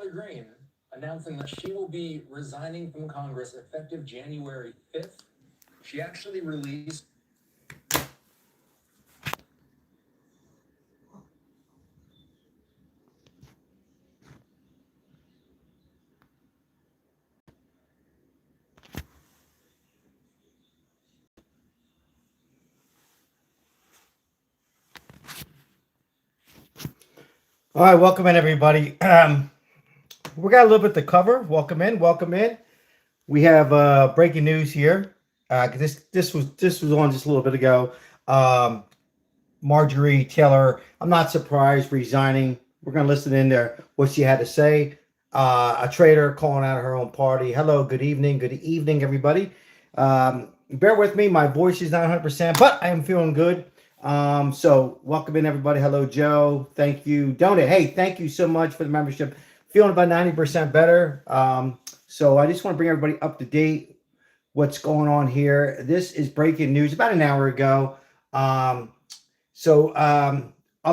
Taylor Greene announcing that she will be resigning from Congress effective January 5th. She actually released. All right, welcome in everybody. We got a little bit to cover. Welcome in, welcome in. We have breaking news here. This was on just a little bit ago. Um, Marjorie Taylor, I'm not surprised, resigning. We're gonna listen in there what she had to say. A traitor calling out her own party. Hello, good evening, everybody. Bear with me, my voice is not 100%, but I am feeling good. So welcome in everybody. Hello, Joe. Thank you. Donate. Hey, thank you so much for the membership. Feeling about 90% better. So I just want to bring everybody up to date. What's going on here? This is breaking news about an hour ago. Of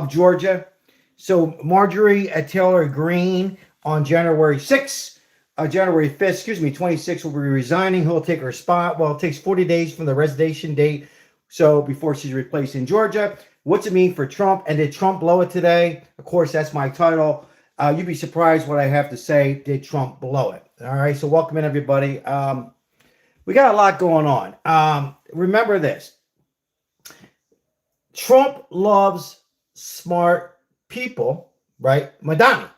Georgia. So Marjorie Taylor Greene on January 6th, January 5th, excuse me, 26th will be resigning. Who will take her spot? Well, it takes 40 days from the resignation date. So before she's replaced in Georgia. What's it mean for Trump? And did Trump blow it today? Of course, that's my title. You'd be surprised what I have to say. Did Trump blow it? All right. So welcome in, everybody. We got a lot going on. Remember this. Trump loves smart people, right? Mamdani.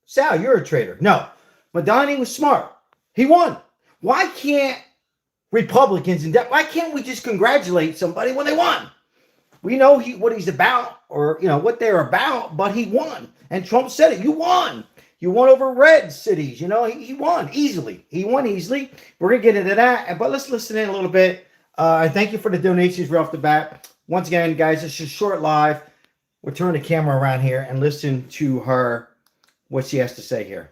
Sal, you're a traitor. No. Mamdani was smart. He won. Why can't Republicans and why can't we just congratulate somebody when they won? We know what he's about, or what they're about, but he won. And Trump said it. You won. You won over red cities. He won easily. He won easily. We're gonna get into that, but let's listen in a little bit. Thank you for the donations right off the bat. Once again, guys, it's just short live. We'll turn the camera around here and listen to her, what she has to say here.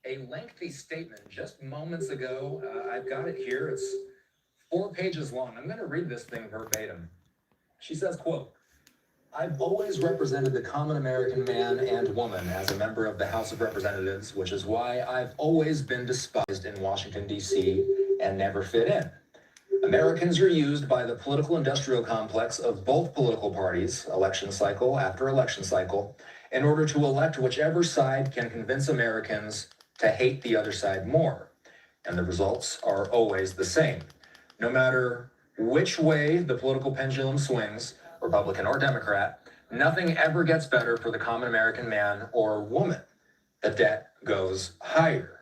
A lengthy statement just moments ago. I've got it here. It's 4 pages long. I'm going to read this thing verbatim. She says, quote, "I've always represented the common American man and woman as a member of the House of Representatives, which is why I've always been despised in Washington, D.C. and never fit in. Americans are used by the political industrial complex of both political parties, election cycle after election cycle, in order to elect whichever side can convince Americans to hate the other side more. And the results are always the same. No matter which way the political pendulum swings, Republican or Democrat, nothing ever gets better for the common American man or woman. The debt goes higher.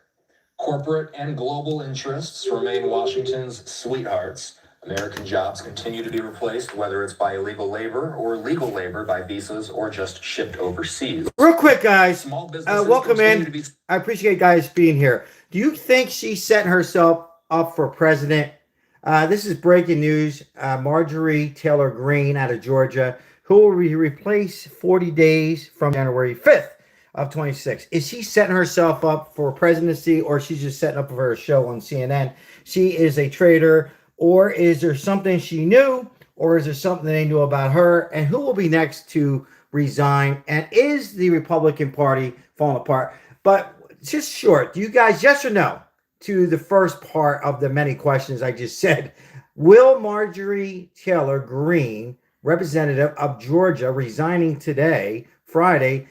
Corporate and global interests remain Washington's sweethearts. American jobs continue to be replaced, whether it's by illegal labor or legal labor by visas or just shipped overseas. Real quick, guys, welcome in. I appreciate guys being here. Do you think she's setting herself up for president? This is breaking news. Marjorie Taylor Greene out of Georgia, who will be replaced 40 days from January 5th of 26. Is she setting herself up for presidency, or she's just setting up for her show on CNN? She is a traitor, or is there something she knew, or is there something they knew about her? And who will be next to resign? And is the Republican Party falling apart? But just short, do you guys, yes or no, to the first part of the many questions I just said? Will Marjorie Taylor Greene, representative of Georgia, resigning today, Friday,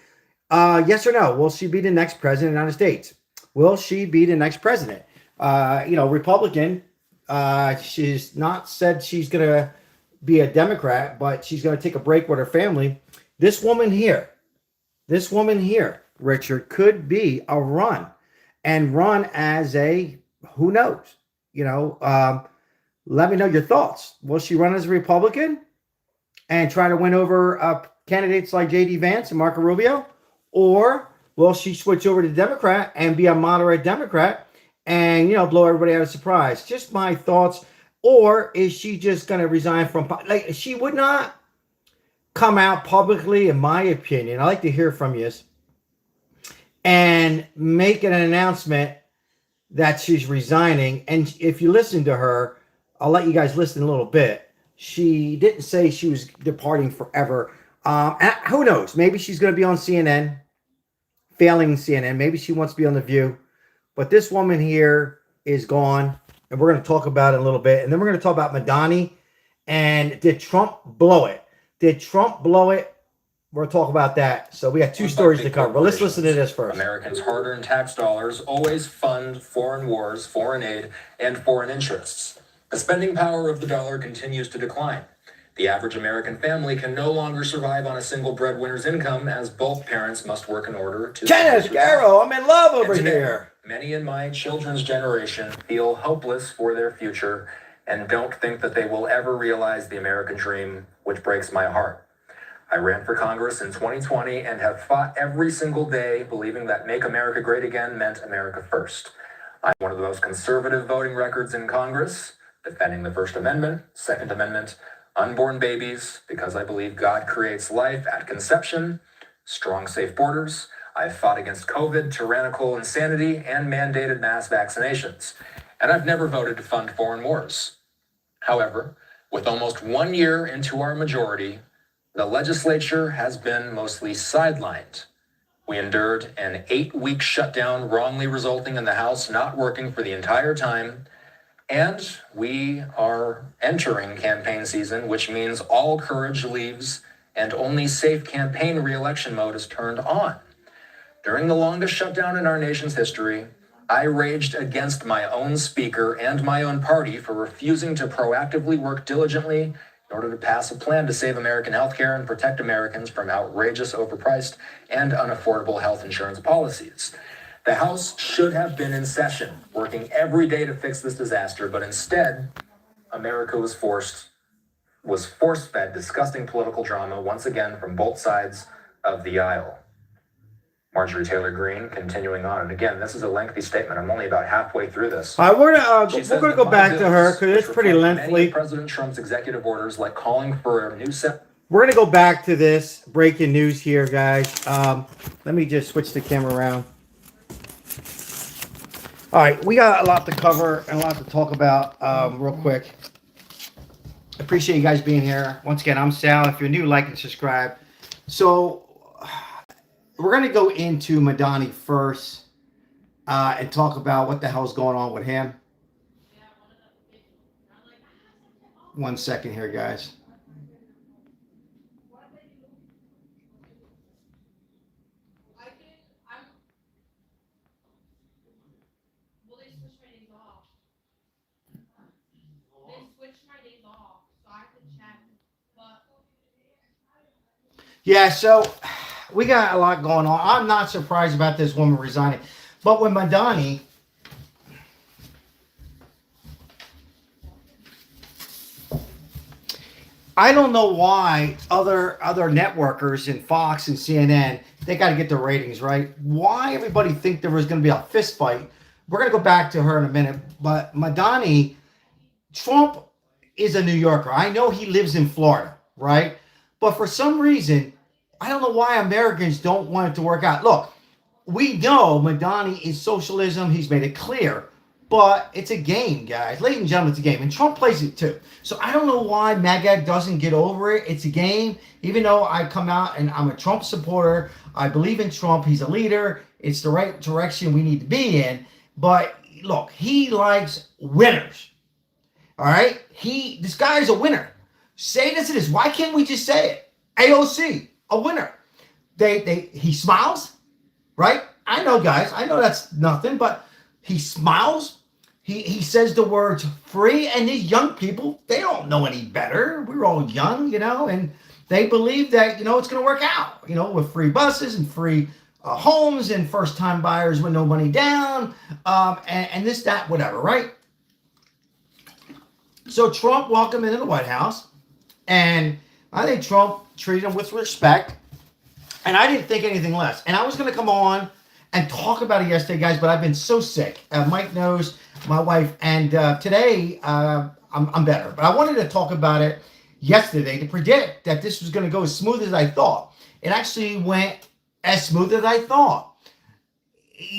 yes or no? Will she be the next president of the United States? Will she be the next president? Republican. She's not said she's going to be a Democrat, but she's going to take a break with her family. This woman here, Richard, could be a run as a, who knows? Let me know your thoughts. Will she run as a Republican and try to win over candidates like J.D. Vance and Marco Rubio? Or will she switch over to Democrat and be a moderate Democrat and, blow everybody out of surprise? Just my thoughts. Or is she just going to resign from, she would not come out publicly, in my opinion. I'd like to hear from you, and make an announcement that she's resigning. And if you listen to her, I'll let you guys listen a little bit. She didn't say she was departing forever. Who knows? Maybe she's going to be on CNN failing CNN. Maybe she wants to be on The View. But this woman here is gone. And we're going to talk about it in a little bit. And then we're going to talk about Mamdani. And did Trump blow it? Did Trump blow it? We're going to talk about that. So we got two stories to cover. But let's listen to this first. Americans' hard-earned tax dollars always fund foreign wars, foreign aid, and foreign interests. The spending power of the dollar continues to decline. The average American family can no longer survive on a single breadwinner's income, as both parents must work in order to... Dennis Garrow, I'm in love over here. Many in my children's generation feel hopeless for their future and don't think that they will ever realize the American dream, which breaks my heart. I ran for Congress in 2020 and have fought every single day believing that Make America Great Again meant America first. I have one of the most conservative voting records in Congress, defending the First Amendment, Second Amendment, unborn babies, because I believe God creates life at conception, strong, safe borders. I've fought against COVID, tyrannical insanity, and mandated mass vaccinations. And I've never voted to fund foreign wars. However, with almost 1 year into our majority, the legislature has been mostly sidelined. We endured an 8-week shutdown, wrongly resulting in the House not working for the entire time. And we are entering campaign season, which means all courage leaves and only safe campaign re-election mode is turned on. During the longest shutdown in our nation's history, I raged against my own speaker and my own party for refusing to proactively work diligently in order to pass a plan to save American healthcare and protect Americans from outrageous, overpriced, and unaffordable health insurance policies. The House should have been in session, working every day to fix this disaster, but instead, America was force-fed disgusting political drama once again from both sides of the aisle. Marjorie Taylor Greene, continuing on, and again, this is a lengthy statement. I'm only about halfway through this. All right, we're going to go back to her because it's pretty lengthy. President Trump's executive orders, like calling for a new set. We're going to go back to this breaking news here, guys. Let me just switch the camera around. All right, we got a lot to cover and a lot to talk about real quick. Appreciate you guys being here. Once again, I'm Sal. If you're new, like and subscribe. So we're going to go into Mamdani first and talk about what the hell's going on with him. 1 second here, guys. Yeah, so we got a lot going on. I'm not surprised about this woman resigning. But with Mamdani, I don't know why other networkers and Fox and CNN, they got to get their ratings right. Why everybody think there was going to be a fist fight. We're going to go back to her in a minute. But Mamdani, Trump is a New Yorker. I know he lives in Florida, right? But for some reason, I don't know why Americans don't want it to work out. Look, we know Mamdani is socialism. He's made it clear. But it's a game, guys. Ladies and gentlemen, it's a game. And Trump plays it too. So I don't know why MAGA doesn't get over it. It's a game. Even though I come out and I'm a Trump supporter, I believe in Trump. He's a leader. It's the right direction we need to be in. But look, he likes winners. All right? This guy is a winner. Say this it is. Why can't we just say it? AOC, a winner. He smiles, right? I know, guys. I know that's nothing, but he smiles. He says the words free, and these young people, they don't know any better. We're all young, and they believe that, it's going to work out, with free buses and free homes and first-time buyers with no money down, and this, that, whatever, right? So Trump welcomed him into the White House. And I think Trump treated him with respect. And I didn't think anything less. And I was going to come on and talk about it yesterday, guys, but I've been so sick. Mike knows, my wife. And today, I'm better. But I wanted to talk about it yesterday to predict that this was going to go as smooth as I thought. It actually went as smooth as I thought.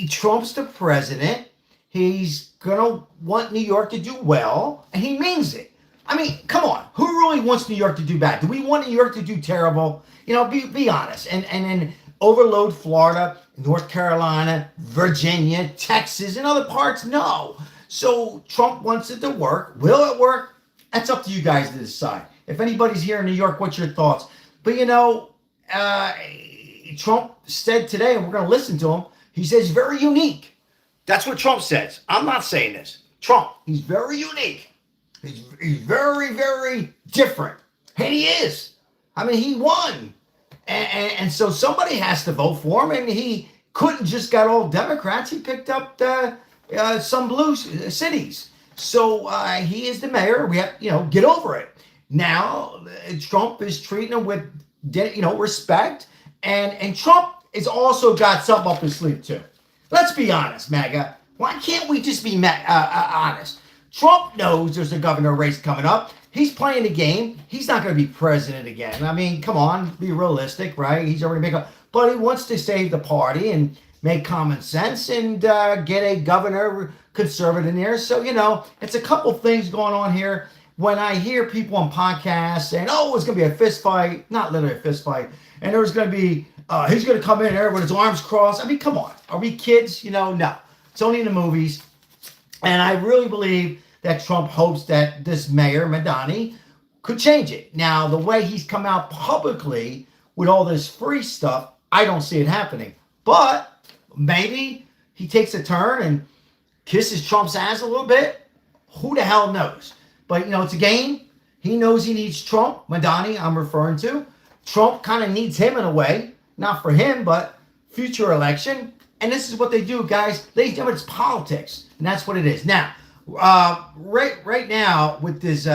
Trump's the president. He's going to want New York to do well. And he means it. I mean, come on. Who really wants New York to do bad? Do we want New York to do terrible? Be honest. And overload Florida, North Carolina, Virginia, Texas, and other parts? No. So Trump wants it to work. Will it work? That's up to you guys to decide. If anybody's here in New York, what's your thoughts? But Trump said today, and we're going to listen to him, he says very unique. That's what Trump says. I'm not saying this. Trump, he's very unique. He's very, very different. And he is. I mean, he won. And so somebody has to vote for him, and he couldn't just got all Democrats. He picked up some blue cities. So he is the mayor. We have, get over it. Now, Trump is treating him with, respect. And Trump has also got something up his sleeve, too. Let's be honest, MAGA. Why can't we just be honest? Trump knows there's a governor race coming up. He's playing the game. He's not going to be president again. I mean, come on, be realistic, right? He's already made up. But he wants to save the party and make common sense and get a governor conservative in there. So, it's a couple things going on here. When I hear people on podcasts saying, oh, it's going to be a fist fight, not literally a fist fight, and there's going to be, he's going to come in there with his arms crossed. I mean, come on. Are we kids? No. It's only in the movies. And I really believe that Trump hopes that this mayor, Mamdani, could change it. Now, the way he's come out publicly with all this free stuff, I don't see it happening. But maybe he takes a turn and kisses Trump's ass a little bit. Who the hell knows? But, it's a game. He knows he needs Trump. Mamdani, I'm referring to. Trump kind of needs him in a way. Not for him, but future election. And this is what they do, guys. Ladies and gentlemen, it's politics. And that's what it is. Now, right now with this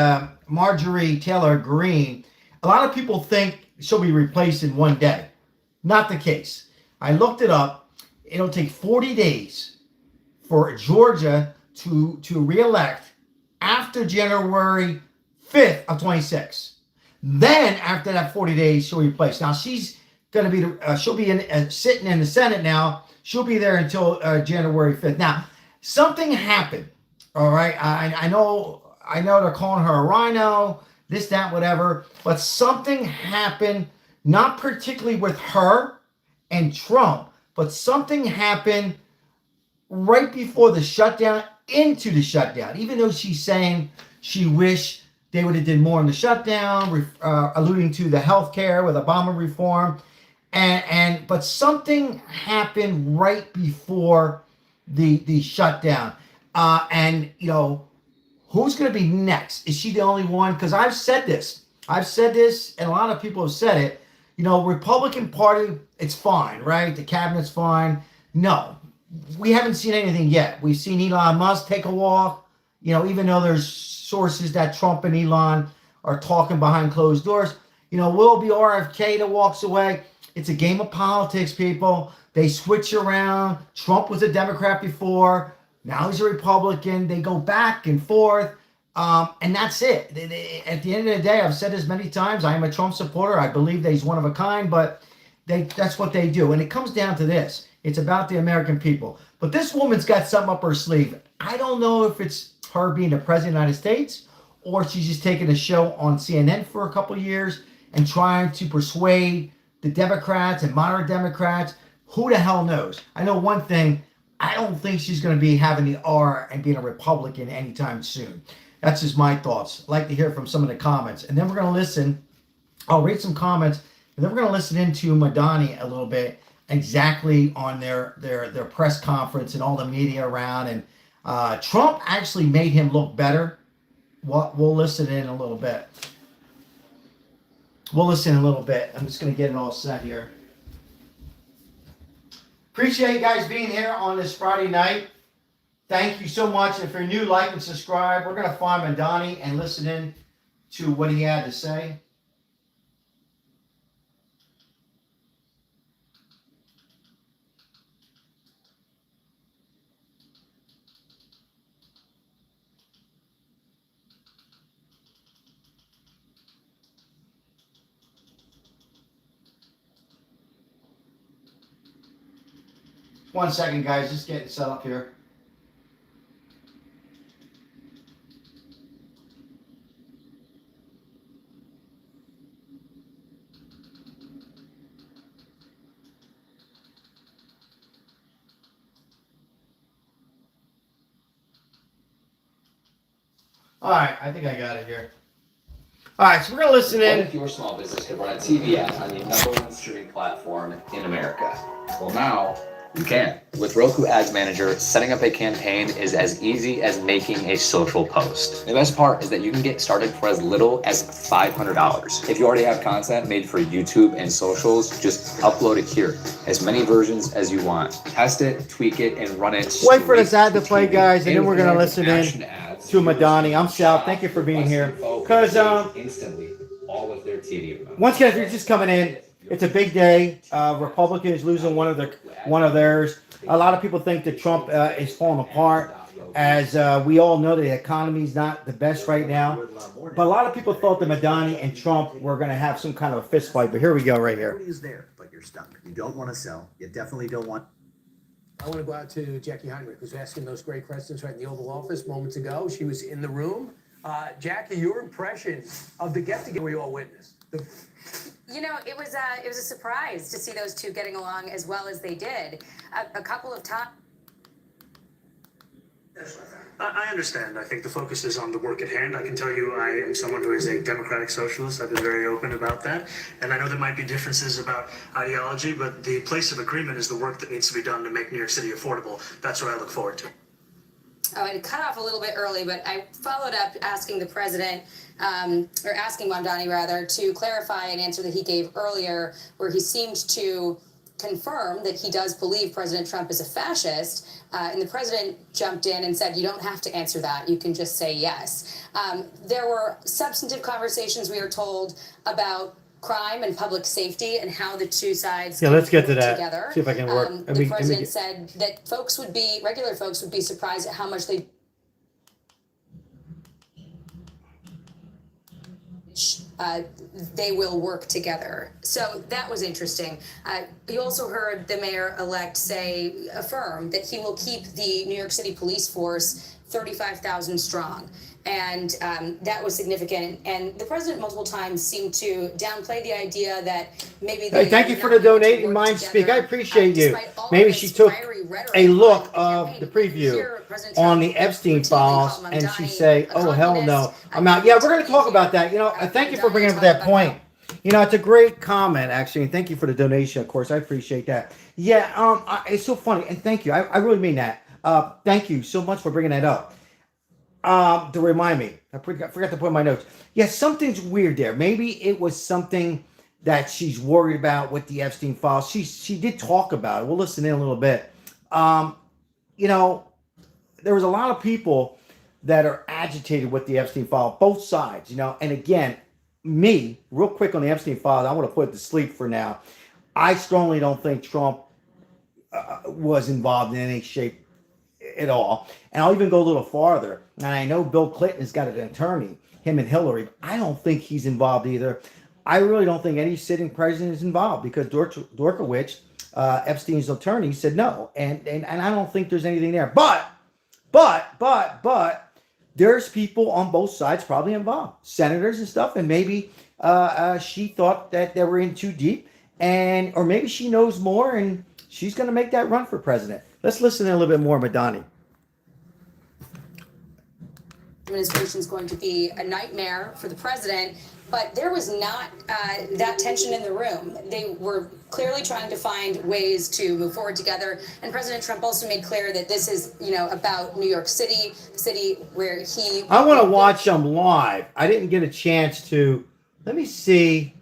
Marjorie Taylor Greene, a lot of people think she'll be replaced in one day. Not the case. I looked it up. It'll take 40 days for Georgia to reelect after January 5th of 26. Then after that 40 days, she'll be replaced. Now she's going to be she'll be sitting in the Senate now. She'll be there until January 5th. Now something happened. All right, I know they're calling her a rhino, this, that, whatever, but something happened, not particularly with her and Trump, but something happened right before the shutdown, into the shutdown, even though she's saying she wished they would have did more in the shutdown, alluding to the health care with Obama reform, but something happened right before the shutdown. Who's going to be next? Is she the only one? Because I've said this, and a lot of people have said it. Republican Party, it's fine, right? The cabinet's fine. No, we haven't seen anything yet. We've seen Elon Musk take a walk. Even though there's sources that Trump and Elon are talking behind closed doors. Will it be RFK that walks away? It's a game of politics, people. They switch around. Trump was a Democrat before. Now he's a Republican. They go back and forth. And that's it. At the end of the day, I've said this many times, I am a Trump supporter. I believe that he's one of a kind, but that's what they do. And it comes down to this. It's about the American people. But this woman's got something up her sleeve. I don't know if it's her being the president of the United States or she's just taking a show on CNN for a couple of years and trying to persuade the Democrats and moderate Democrats. Who the hell knows? I know one thing. I don't think she's going to be having the R and being a Republican anytime soon. That's just my thoughts. I'd like to hear from some of the comments. And then we're going to listen. I'll read some comments. And then we're going to listen into Mamdani a little bit exactly on their press conference and all the media around. And Trump actually made him look better. We'll listen in a little bit. I'm just going to get it all set here. Appreciate you guys being here on this Friday night. Thank you so much. If you're new, like and subscribe. We're going to find Mamdani and listen in to what he had to say. One second, guys. Just getting set up here. All right, I think I got it here. All right, so we're gonna listen What in. if your small business could run a TV ad on the #1 streaming platform in America? Well, now you can. With Roku Ads Manager, setting up a campaign is as easy as making a social post. The best part is that you can get started for as little as $500. If you already have content made for YouTube and socials, just upload it here. As many versions as you want. Test it, tweak it, and run it. Wait for this ad to TV. play, guys, and then we're gonna with listen action in ads, to Mamdani. I'm Sal. Thank you for being here. Because instantly all of their TV remotes. once again, if you're just coming in, it's a big day. Republicans losing one of theirs. A lot of people think that Trump is falling apart. As we all know, the economy is not the best right now. But a lot of people thought that Mamdani and Trump were going to have some kind of a fist fight. But here we go, right here. Is there, but you're stuck. You don't want to sell. You definitely don't want. I want to go out to Jackie Heinrich, who's asking those great questions right in the Oval Office moments ago. She was in the room. Jackie, your impression of the get-together we all witnessed. You know, it was a surprise to see those two getting along as well as they did. A couple of times. I understand. I think the focus is on the work at hand. I can tell you I am someone who is a democratic socialist. I've been very open about that. And I know there might be differences about ideology, but the place of agreement is the work that needs to be done to make New York City affordable. That's what I look forward to. Oh, it cut off a little bit early, but I followed up asking the president, or asking Mamdani rather, to clarify an answer that he gave earlier, where he seemed to confirm that he does believe President Trump is a fascist. And the president jumped in and said, you don't have to answer that. You can just say yes. There were substantive conversations, we are told, about crime and public safety and how the two sides let's get to that. together. See if I can work. The president said that regular folks would be surprised at how much they will work together. So that was interesting. You also heard the mayor-elect affirm that he will keep the New York City police force 35,000 strong. And that was significant. And the president multiple times seemed to downplay the idea that maybe Hey, thank you for the donating mind speak. I appreciate you. Maybe she took a look of the preview on the Epstein files and she say, oh, hell no, I'm out. Yeah, we're going to talk about that. You know, thank you for bringing up that point. You know, it's a great comment, actually. And thank you for the donation, of course. I appreciate that. Yeah, it's so funny. And thank you. I really mean that. Thank you so much for bringing that up. To remind me, I forgot to put in my notes. Yeah, something's weird there. Maybe it was something that she's worried about with the Epstein files. She did talk about it. We'll listen in a little bit. You know, there was a lot of people that are agitated with the Epstein file, both sides. You know, and again, me, real quick on the Epstein files, I want to put it to sleep for now. I strongly don't think Trump was involved in any shape at all. And I'll even go a little farther. And I know Bill Clinton has got an attorney, him and Hillary. But I don't think he's involved either. I really don't think any sitting president is involved because Dorkowicz, Epstein's attorney, said no. And I don't think there's anything there. But there's people on both sides probably involved, senators and stuff. And maybe she thought that they were in too deep, or maybe she knows more and she's going to make that run for president. Let's listen in a little bit more, Mamdani. Administration is going to be a nightmare for the president, but there was not that tension in the room. They were clearly trying to find ways to move forward together, and President Trump also made clear that this is, about New York City, the city where he. I want to watch them live. I didn't get a chance to. Let me see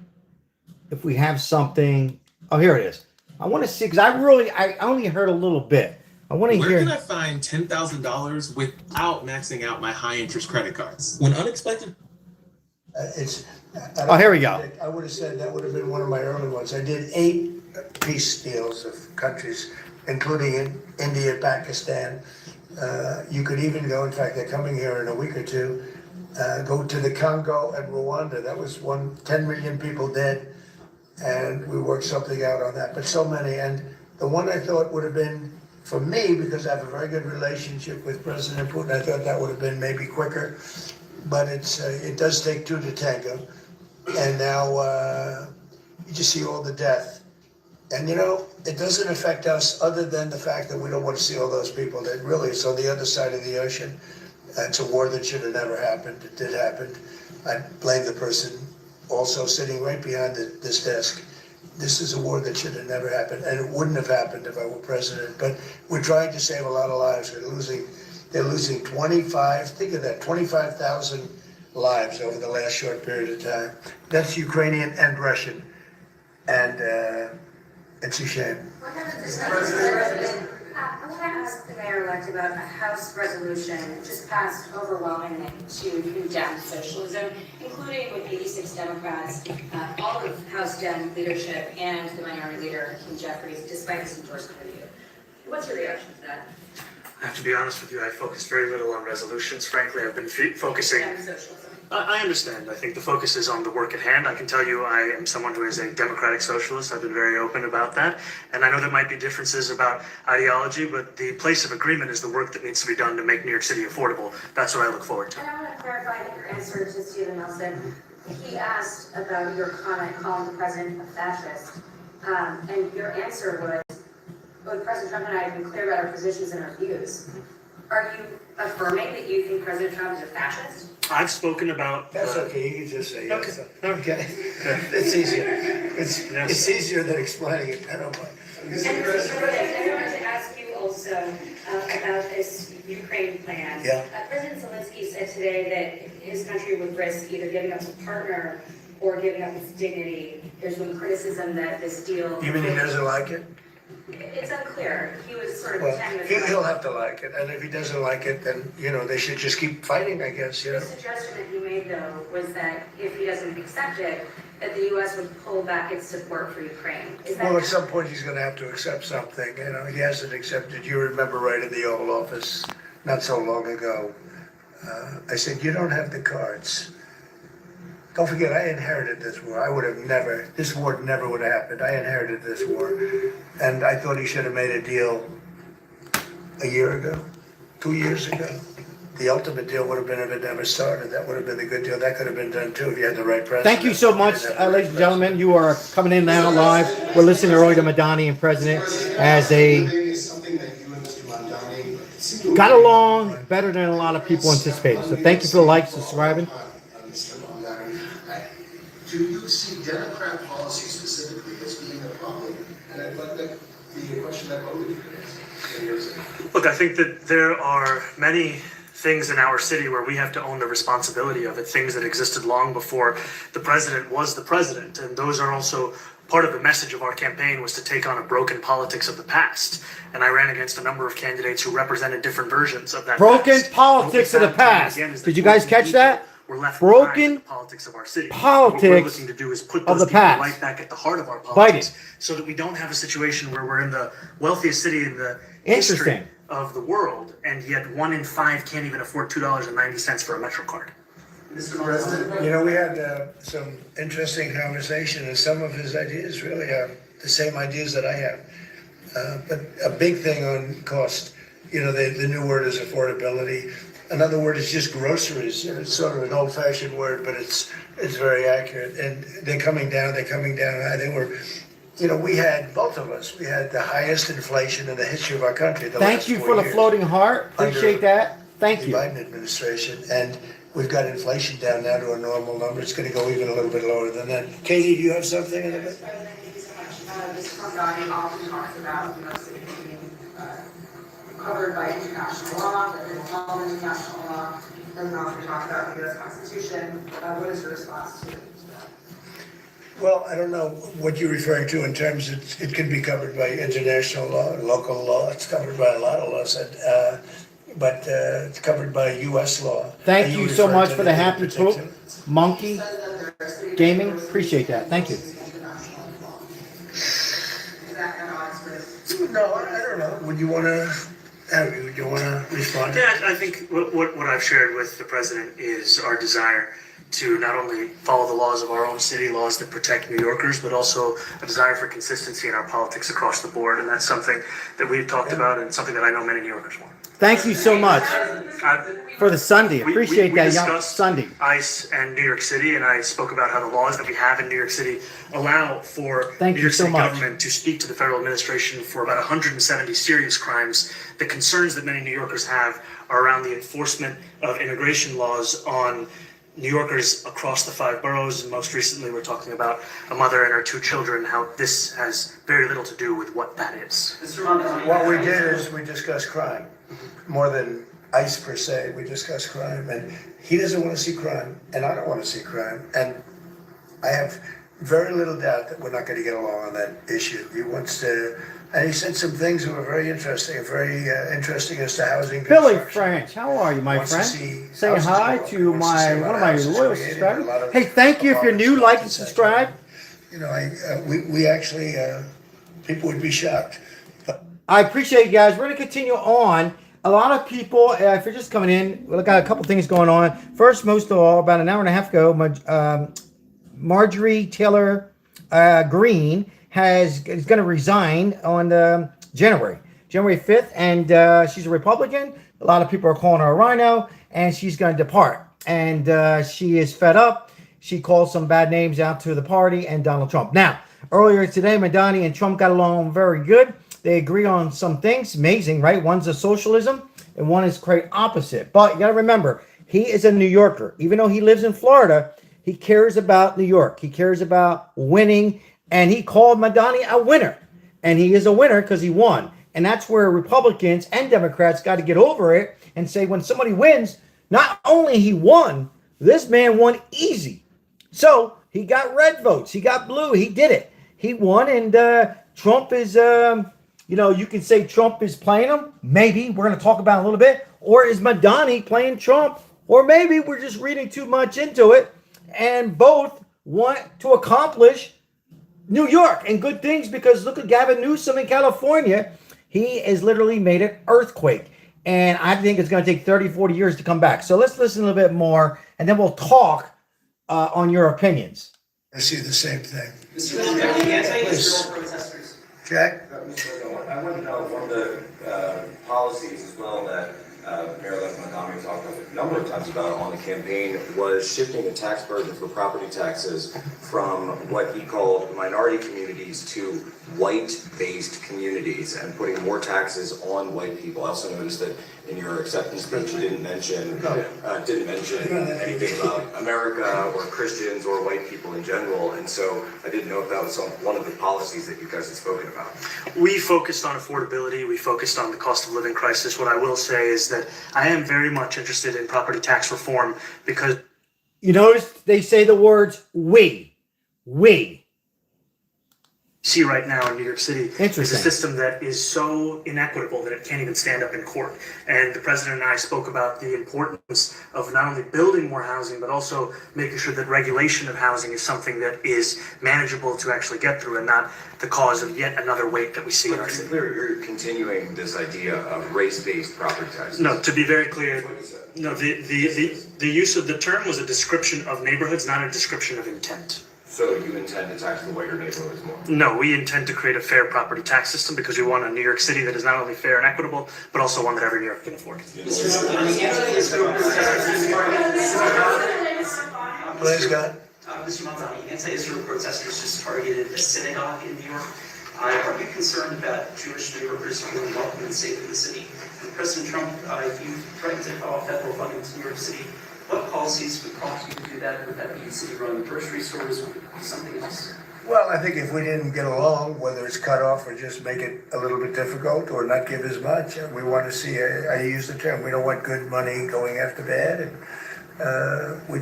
if we have something. Oh, here it is. I want to see because I only heard a little bit. I want to hear. Where can I find $10,000 without maxing out my high interest credit cards? When unexpected. Here we go. I would have said that would have been one of my early ones. I did 8 peace deals of countries, including in India, Pakistan. You could even go. In fact, they're coming here in a week or two. Go to the Congo and Rwanda. That was 10 million people dead. And we worked something out on that, but so many. And the one I thought would have been, for me, because I have a very good relationship with President Putin, I thought that would have been maybe quicker, but it does take 2 to tango. And now you just see all the death. And it doesn't affect us other than the fact that we don't want to see all those people that really is on the other side of the ocean. It's a war that should have never happened. It did happen. I blame the person also sitting right behind this desk. This is a war that should have never happened, and it wouldn't have happened if I were president. But we're trying to save a lot of lives. They're losing 25, think of that, 25,000 lives over the last short period of time. That's Ukrainian and Russian. And it's a shame. What kind of discussion? I want to ask the mayor-elect about a House resolution just passed overwhelmingly to condemn socialism, including with 86 Democrats, all of House Dem leadership, and the minority leader, Kim Jeffries, despite his endorsement of you. What's your reaction to that? I have to be honest with you, I focus very little on resolutions. Frankly, I've been focusing. Condemn socialism. I understand. I think the focus is on the work at hand. I can tell you I am someone who is a democratic socialist. I've been very open about that. And I know there might be differences about ideology, but the place of agreement is the work that needs to be done to make New York City affordable. That's what I look forward to. And I want to clarify that your answer to Stephen Nelson, he asked about your comment calling the president a fascist. And your answer was, both President Trump and I have been clear about our positions and our views. Are you affirming that you think President Trump is a fascist? I've spoken about. That's okay, you can just say yes. Okay. It's easier. It's easier than explaining it. I don't mind. And I wanted to ask you also about this Ukraine plan. Yeah. President Zelensky said today that his country would risk either giving up a partner or giving up its dignity. There's been criticism that this deal. You mean he doesn't like it? It's unclear. He was sort of Well, pretending that he'll have to like it, and if he doesn't like it, then, they should just keep fighting, I guess, The suggestion that he made, though, was that if he doesn't accept it, that the U.S. would pull back its support for Ukraine. Is that Well, at some point, he's gonna have to accept something, he hasn't accepted. You remember right in the Oval Office, not so long ago, I said, you don't have the cards. Don't forget, I inherited this war. This war never would have happened. I inherited this war. And I thought he should have made a deal a year ago, 2 years ago. The ultimate deal would have been if it never started. That would have been a good deal. That could have been done too if you had the right president. Thank you so much, ladies and gentlemen. You are coming in now live. We're listening earlier to Mamdani and President as they got along better than a lot of people anticipated. So thank you for the likes and subscribing. Do you see Democrat policy specifically as being a problem? And I'd like that be a question that both of you can answer. Look, I think that there are many things in our city where we have to own the responsibility of it, things that existed long before the president was the president. And those are also part of the message of our campaign, was to take on a broken politics of the past. And I ran against a number of candidates who represented different versions of that Broken past. politics of the past. Did you guys catch that? Broken politics of our city. Politics what we're looking to do is put of those the people past. right back at the heart of our Fight politics, it. so that we don't have a situation where we're in the wealthiest city in the Interesting. history of the world, and yet 1 in 5 can't even afford $2.90 for a Metro card. Mr. President, We had some interesting conversation, and some of his ideas really are the same ideas that I have. But a big thing on cost, the new word is affordability. Another word is just groceries. It's sort of an old-fashioned word, but it's very accurate. And they're coming down high. They were, we had, both of us, we had the highest inflation in the history of our country. Thank you for the floating heart. Appreciate that. Thank The you. Biden administration. And we've got inflation down now to a normal number. It's going to go even a little bit lower than that. Katie, do you have something in a bit? Thank you so much. This Mamdani often talks about city being covered by international law, but there's all international law. Doesn't often talk about the U.S. Constitution. What is your response to that? Well, I don't know what you're referring to in terms of it can be covered by international law, local law. It's covered by a lot of laws, but it's covered by U.S. law. Thank you so much for the happy particular? poop. Monkey Gaming. Appreciate that. Thank you. No, I don't know. Would you want to respond? Yeah, I think what I've shared with the president is our desire to not only follow the laws of our own city, laws that protect New Yorkers, but also a desire for consistency in our politics across the board. And that's something that we've talked about and something that I know many New Yorkers want. Thank you so much. for the Sunday. We Appreciate that, young discussed Sunday. ICE and New York City, and I spoke about how the laws that we have in New York City allow for Thank New you York so City much. government to speak to the federal administration for about 170 serious crimes. The concerns that many New Yorkers have are around the enforcement of immigration laws on New Yorkers across the 5 boroughs, and most recently we're talking about a mother and her 2 children, how this has very little to do with what that is. What we did is we discussed crime, more than ICE per se, we discussed crime, and he doesn't want to see crime, and I don't want to see crime, and I have very little doubt that we're not going to get along on that issue. He wants to, and he said some things that were very interesting as to housing Billy construction. French, how are you, my Wants to friend? see Say houses hi built. to Wants to see a my lot one of of my houses loyal created, a lot subscribers. of Hey, thank you if you're new, like and apartments built, subscribe. You know, we actually, people would be shocked. I appreciate you guys. We're going to continue on. A lot of people, if you're just coming in, we've got a couple things going on. First, most of all, about an hour and a half ago, Marjorie Taylor Greene is going to resign on January 5th, and she's a Republican. A lot of people are calling her a rhino, and she's going to depart. And she is fed up. She called some bad names out to the party and Donald Trump. Now, earlier today, Mamdani and Trump got along very good. They agree on some things. Amazing, right? One's a socialism and one is quite opposite. But you got to remember, he is a New Yorker. Even though he lives in Florida, he cares about New York. He cares about winning. And he called Mamdani a winner. And he is a winner because he won. And that's where Republicans and Democrats got to get over it and say when somebody wins, not only he won, this man won easy. So he got red votes. He got blue. He did it. He won. And Trump is... you can say Trump is playing him. Maybe we're going to talk about it a little bit. Or is Mamdani playing Trump? Or maybe we're just reading too much into it. And both want to accomplish New York and good things because look at Gavin Newsom in California. He has literally made an earthquake. And I think it's going to take 30, 40 years to come back. So let's listen a little bit more. And then we'll talk on your opinions. I see the same thing. Mr. Protesters. Jack? I want to know one of the policies as well that Mayor Mamdani talked a number of times about on the campaign was shifting the tax burden for property taxes from what he called minority communities to white-based communities and putting more taxes on white people. I also noticed that in your acceptance speech you didn't mention anything about America or Christians or white people in general, and so I didn't know if that was one of the policies that you guys had spoken about. We focused on affordability. We focused on the cost of living crisis. What I will say is that I am very much interested in property tax reform because... You notice they say the words we. See right now in New York City is a Interesting. system that is so inequitable that it can't even stand up in court. And the president and I spoke about the importance of not only building more housing, but also making sure that regulation of housing is something that is manageable to actually get through and not the cause of yet another weight that we see in our But to be city. clear, you're continuing this idea of race-based property taxes. No, to be very clear, That's what you said. no, the use of the term was a description of neighborhoods, not a description of intent. So you intend to tax the whiter neighborhoods more? No, we intend to create a fair property tax system because we want a New York City that is not only fair and equitable, but also one that every New Yorker can afford. Mr. Mamdani, the answer is no protesters. Please, God. Mr. Mamdani, anti-Israel protesters just targeted a synagogue in New York. Are you concerned about Jewish New Yorkers feeling welcome and safe in the city? And President Trump, you threatened to cut off federal funding to New York City. What policies would prompt you to do that? Would that be city-run grocery stores? Would it be something else? Well, I think if we didn't get along, whether it's cut off or just make it a little bit difficult or not give as much, we want to see, I use the term, we don't want good money going after bad. And we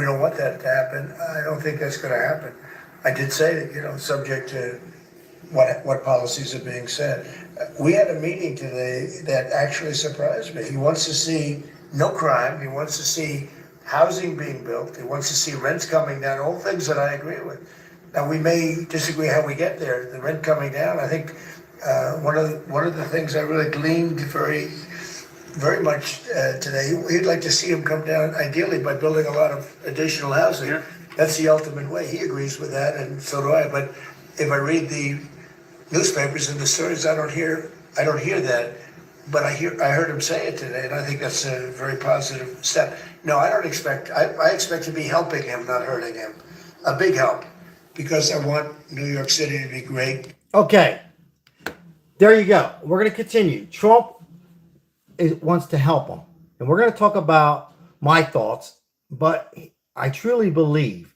don't want that to happen. I don't think that's going to happen. I did say that, subject to what policies are being said. We had a meeting today that actually surprised me. He wants to see no crime. He wants to see housing being built. He wants to see rents coming down, all things that I agree with. Now, we may disagree how we get there. The rent coming down, I think one of the things I really gleaned very much today, he'd like to see him come down ideally by building a lot of additional housing. Yeah. That's the ultimate way. He agrees with that, and so do I. But if I read the newspapers and the stories, I don't hear that. but I heard him say it today, and I think that's a very positive step. No, I don't expect. I expect to be helping him, not hurting him. A big help, because I want New York City to be great. Okay, there you go. We're going to continue. Trump wants to help him, and we're going to talk about my thoughts. But I truly believe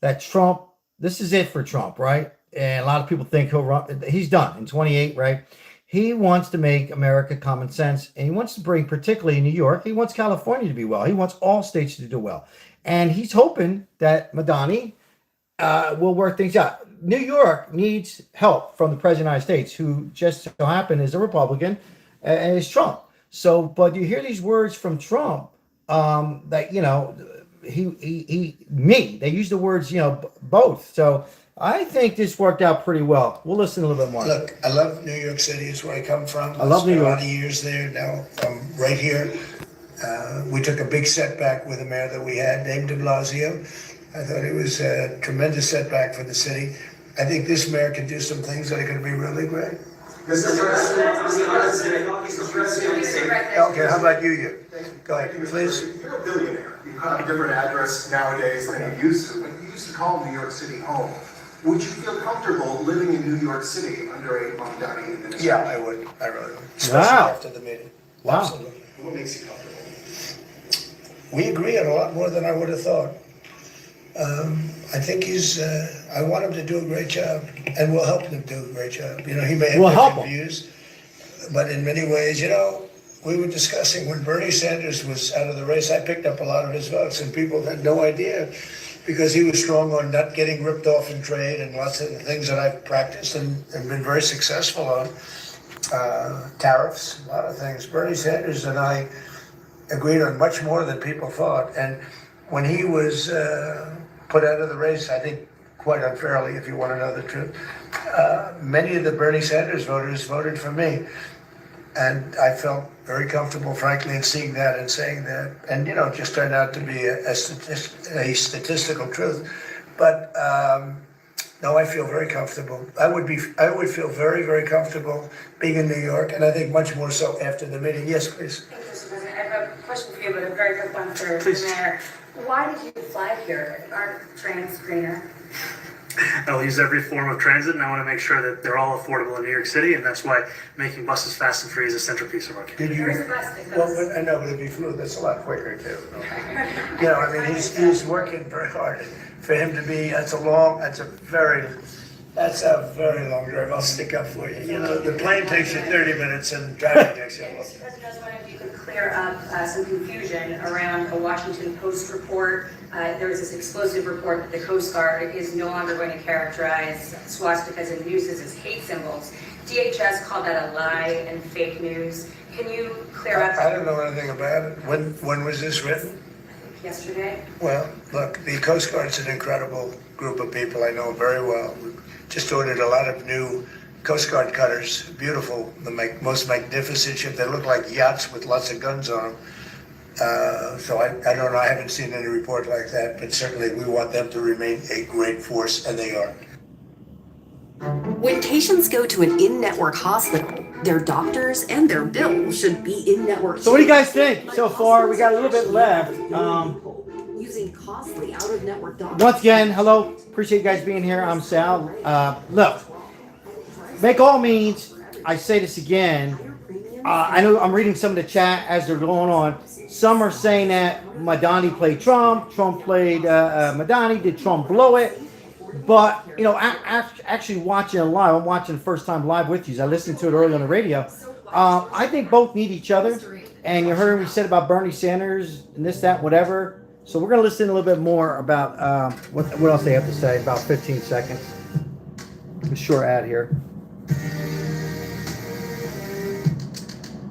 that Trump. This is it for Trump, right? And a lot of people think he'll run. He's done in 28, right? He wants to make America common sense, and he wants to bring, particularly in New York, he wants California to be well. He wants all states to do well. And he's hoping that Mamdani will work things out. New York needs help from the President of the United States, who just so happened is a Republican, and is Trump. So, but you hear these words from Trump that, you know, they use the words, you know, both. So I think this worked out pretty well. We'll listen a little bit more. Look, I love New York City. It's where I come from. I love New York. A lot of years there. Now I'm right here. We took a big setback with the mayor that we had, named de Blasio. I thought it was a tremendous setback for the city. I think this mayor can do some things that are going to be really great. Mr. President. Okay, how about you? Go ahead, please. You're a billionaire. You have a different address nowadays than you used to. When you used to call New York City home, would you feel comfortable living in New York City under a Mamdani administration? Yeah, I would. I really would. Especially after the meeting. Wow. Absolutely. What makes you comfortable? We agree on a lot more than I would have thought. I think I want him to do a great job, and we'll help him do a great job. You know, he may have different views, but in many ways, you know, we were discussing when Bernie Sanders was out of the race, I picked up a lot of his votes, and people had no idea, because he was strong on not getting ripped off in trade and lots of the things that I've practiced and been very successful on. Tariffs, a lot of things. Bernie Sanders and I agreed on much more than people thought, and when he was put out of the race, I think quite unfairly, if you want to know the truth, many of the Bernie Sanders voters voted for me. And I felt very comfortable, frankly, in seeing that and saying that. And, you know, it just turned out to be a statistical truth. But, no, I feel very comfortable. I would feel very, very comfortable being in New York, and I think much more so after the meeting. Yes, please. Thank you, Mr. President. I have a question for you, but a very quick one for the mayor. Why did you fly here? Aren't trains greener? I'll use every form of transit, and I want to make sure that they're all affordable in New York City, and that's why making buses fast and free is a centerpiece of our campaign. Where's the bus that Well, goes? but I know, but it'd be fluid. That's a lot quicker too. You know, I mean, he's working very hard. For him to be, that's a very long drive. I'll stick up for you. You know, the plane takes you 30 minutes and driving takes you a Mr. President, I was wondering if you could clear up some confusion around a Washington Post report. There was this explosive report that the Coast Guard is no longer going to characterize swastikas and nooses as hate symbols. DHS called that a lie and fake news. Can you clear up? I don't know anything about it. When was this written? Yesterday. Well, look, the Coast Guard's an incredible group of people. I know very well. We just ordered a lot of new Coast Guard cutters. Beautiful, the most magnificent ship. They look like yachts with lots of guns on them. So I don't know. I haven't seen any report like that, but certainly we want them to remain a great force, and they are. When patients go to an in-network hospital, their doctors and their bill should be in-network. So what do you guys think so far? We got a little bit left. Using costly out-of-network doctors. Once again, hello. Appreciate you guys being here. I'm Sal. Look, make all means, I say this again. I know I'm reading some of the chat as they're going on. Some are saying that Mamdani played Trump. Trump played Mamdani. Did Trump blow it? But, you know, actually watching it live, I'm watching the first time live with you. I listened to it earlier on the radio. I think both need each other. And you heard what we said about Bernie Sanders and this, that, whatever. So we're going to listen a little bit more about what else they have to say. About 15 seconds. A short ad here.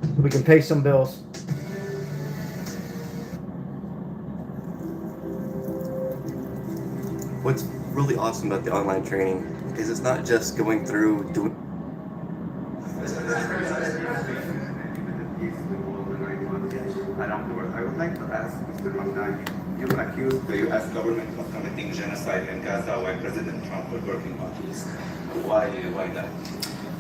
So we can pay some bills. What's really awesome about the online training is it's not just going through doing. I would like to ask Mr. Mamdani, you accused the U.S. government of committing genocide in Gaza while President Trump was working on peace. Why that?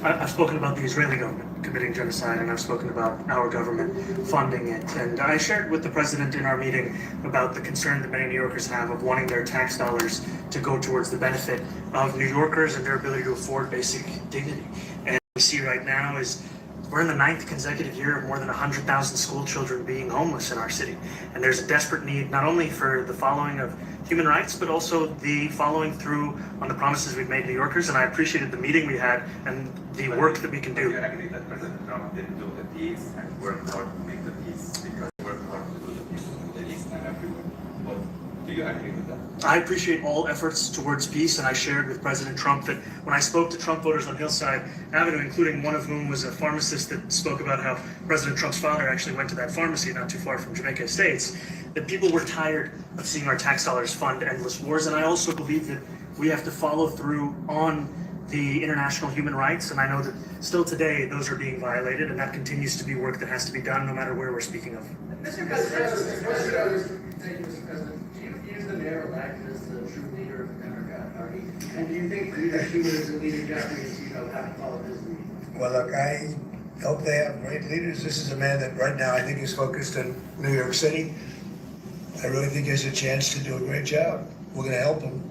I've spoken about the Israeli government committing genocide, and I've spoken about our government funding it. And I shared with the president in our meeting about the concern that many New Yorkers have of wanting their tax dollars to go towards the benefit of New Yorkers and their ability to afford basic dignity. And what we see right now is we're in the 9th consecutive year of more than 100,000 school children being homeless in our city. And there's a desperate need not only for the following of human rights, but also the following through on the promises we've made New Yorkers. And I appreciated the meeting we had and the work that we can do. Do you agree that President Trump didn't do the peace and worked hard to make the peace because he worked hard to do the peace in the Middle East and everywhere? But do you agree with that? I appreciate all efforts towards peace, and I shared with President Trump that when I spoke to Trump voters on Hillside Avenue, including one of whom was a pharmacist that spoke about how President Trump's father actually went to that pharmacy not too far from Jamaica Estates, that people were tired of seeing our tax dollars fund endless wars. And I also believe that we have to follow through on the international human rights, and I know that still today those are being violated, and that continues to be work that has to be done no matter where we're speaking of. Mr. President, thank you, Mr. President. Do you view the mayor-elect as the true leader of the Democrat Party? And do you think that he was a leader, Jeffrey, as you know, have followed his lead? Well, look, I hope they have great leaders. This is a man that right now I think is focused on New York City. I really think he has a chance to do a great job. We're going to help him,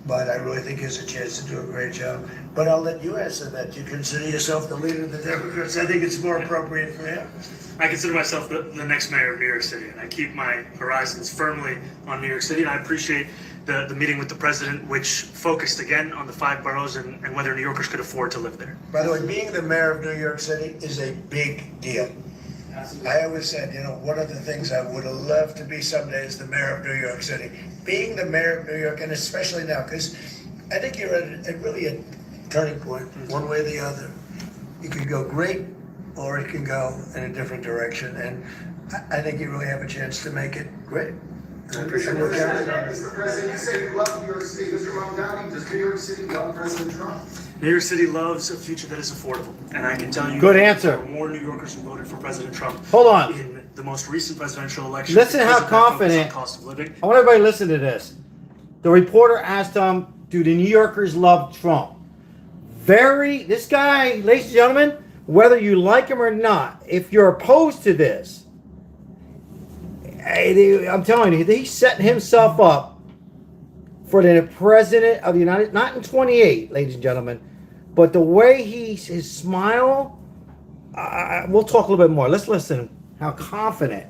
but I really think he has a chance to do a great job. But I'll let you answer that. You consider yourself the leader of the Democrats. I think it's more appropriate for him. I consider myself the next mayor of New York City, and I keep my horizons firmly on New York City, and I appreciate the meeting with the president, which focused again on the 5 boroughs and whether New Yorkers could afford to live there. By the way, being the mayor of New York City is a big deal. I always said, one of the things I would have loved to be someday is the mayor of New York City. Being the mayor of New York, and especially now, because I think you're at really a turning point, one way or the other. You can go great, or it can go in a different direction, and I think you really have a chance to make it great. I appreciate what you're doing. Mr. President, you say you love New York City. Mr. Mamdani, does New York City love President Trump? New York City loves a future that is affordable, and I can tell you Good that answer. there are more New Yorkers who voted for President Trump. Hold on. In the most recent presidential election. Listen because how of that focus on confident. cost of living. I want everybody to listen to this. The reporter asked him, do the New Yorkers love Trump? This guy, ladies and gentlemen, whether you like him or not, if you're opposed to this, I'm telling you, he's setting himself up for the president of the United, not in 28, ladies and gentlemen, but the way his smile, we'll talk a little bit more. Let's listen how confident.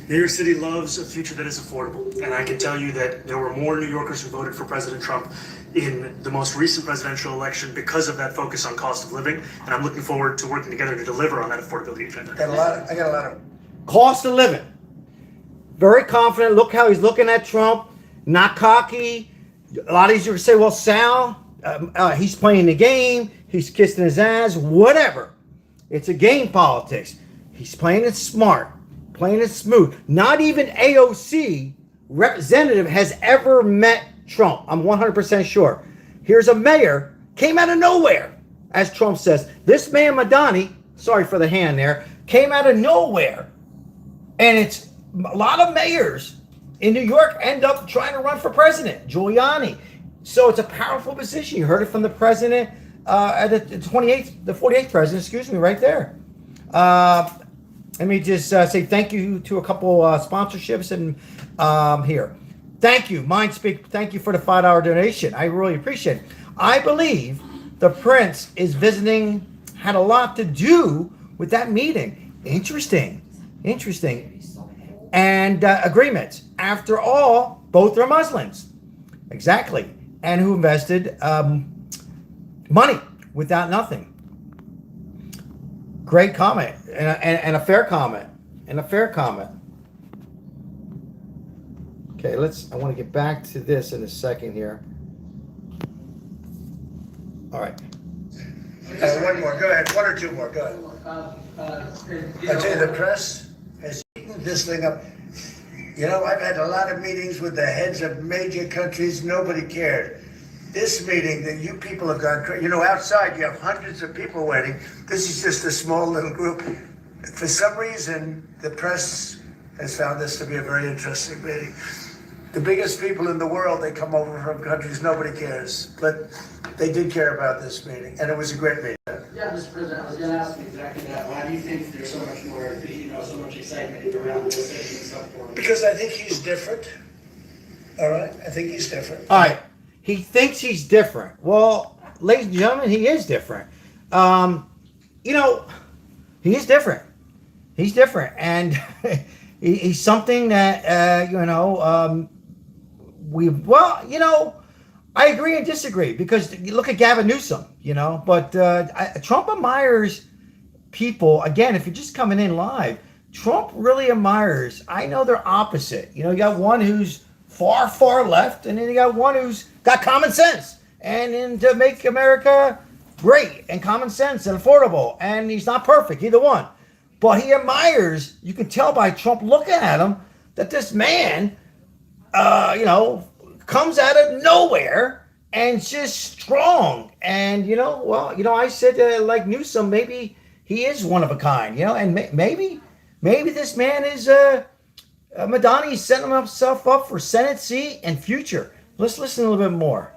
New York City loves a future that is affordable, and I can tell you that there were more New Yorkers who voted for President Trump in the most recent presidential election because of that focus on cost of living, and I'm looking forward to working together to deliver on that affordability agenda. I got a lot of Cost of living. Very confident. Look how he's looking at Trump. Not cocky. A lot of these are say, well, Sal, he's playing the game. He's kissing his ass. Whatever. It's a game politics. He's playing it smart. Playing it smooth. Not even AOC representative has ever met Trump. I'm 100% sure. Here's a mayor, came out of nowhere, as Trump says. This man, Mamdani, sorry for the hand there, came out of nowhere. And it's a lot of mayors in New York end up trying to run for president. Giuliani. So it's a powerful position. You heard it from the president, the 48th president, excuse me, right there. Let me just say thank you to a couple sponsorships and here. Thank you, Mindspeak. Thank you for the $5 donation. I really appreciate it. I believe the prince is visiting, had a lot to do with that meeting. Interesting. And agreements. After all, both are Muslims. Exactly. And who invested money without nothing. Great comment and a fair comment. Okay, I want to get back to this in a second here. All right. one more. Go ahead. One or two more. Go ahead. I tell you, the press has eaten this thing up. I've had a lot of meetings with the heads of major countries. Nobody cared. This meeting that you people have gone crazy. Outside you have hundreds of people waiting. This is just a small little group. For some reason, the press has found this to be a very interesting meeting. The biggest people in the world, they come over from countries nobody cares. But they did care about this meeting, and it was a great meeting. Yeah, Mr. President, I was gonna ask you exactly that. Why do you think there's so much more, so much excitement around this and stuff for him? Because I think he's different. All right, I think he's different. All right. He thinks he's different. Well, ladies and gentlemen, he is different. You know, he is different. He's different. And he's something that, I agree and disagree because you look at Gavin Newsom, but Trump admires people. Again, if you're just coming in live, Trump really admires. I know they're opposite. You got one who's far, far left, and then you got one who's got common sense and to make America great and common sense and affordable. And he's not perfect, either one. But he admires, you can tell by Trump looking at him, that this man, comes out of nowhere and just strong. And, I said, like Newsom, maybe he is one of a kind, and maybe this man is, Mamdani setting himself up for Senate seat and future. Let's listen a little bit more.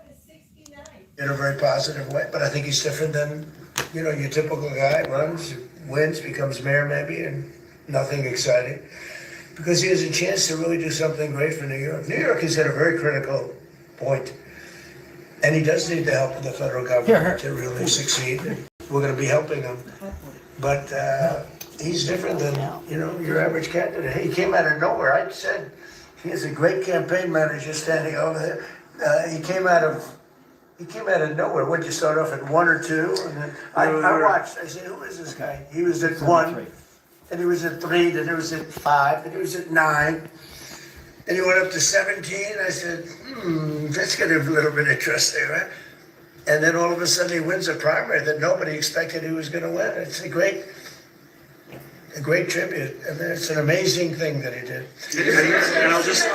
In a very positive way, but I think he's different than, your typical guy, runs, wins, becomes mayor maybe, and nothing exciting. Because he has a chance to really do something great for New York. New York is at a very critical point, and he does need the help of the federal government to really succeed. We're going to be helping him, but he's different than your average candidate. He came out of nowhere. I said he has a great campaign manager standing over there. He came out of nowhere. What'd you start off at 1 or 2? And then I watched. I said, "Who is this guy?" He was at 1. And he was at 3, then he was at 5, then he was at 9. And he went up to 17. I said, that's going to be a little bit interesting, right? And then all of a sudden he wins a primary that nobody expected he was going to win. It's a great tribute. And it's an amazing thing that he did. And I'll just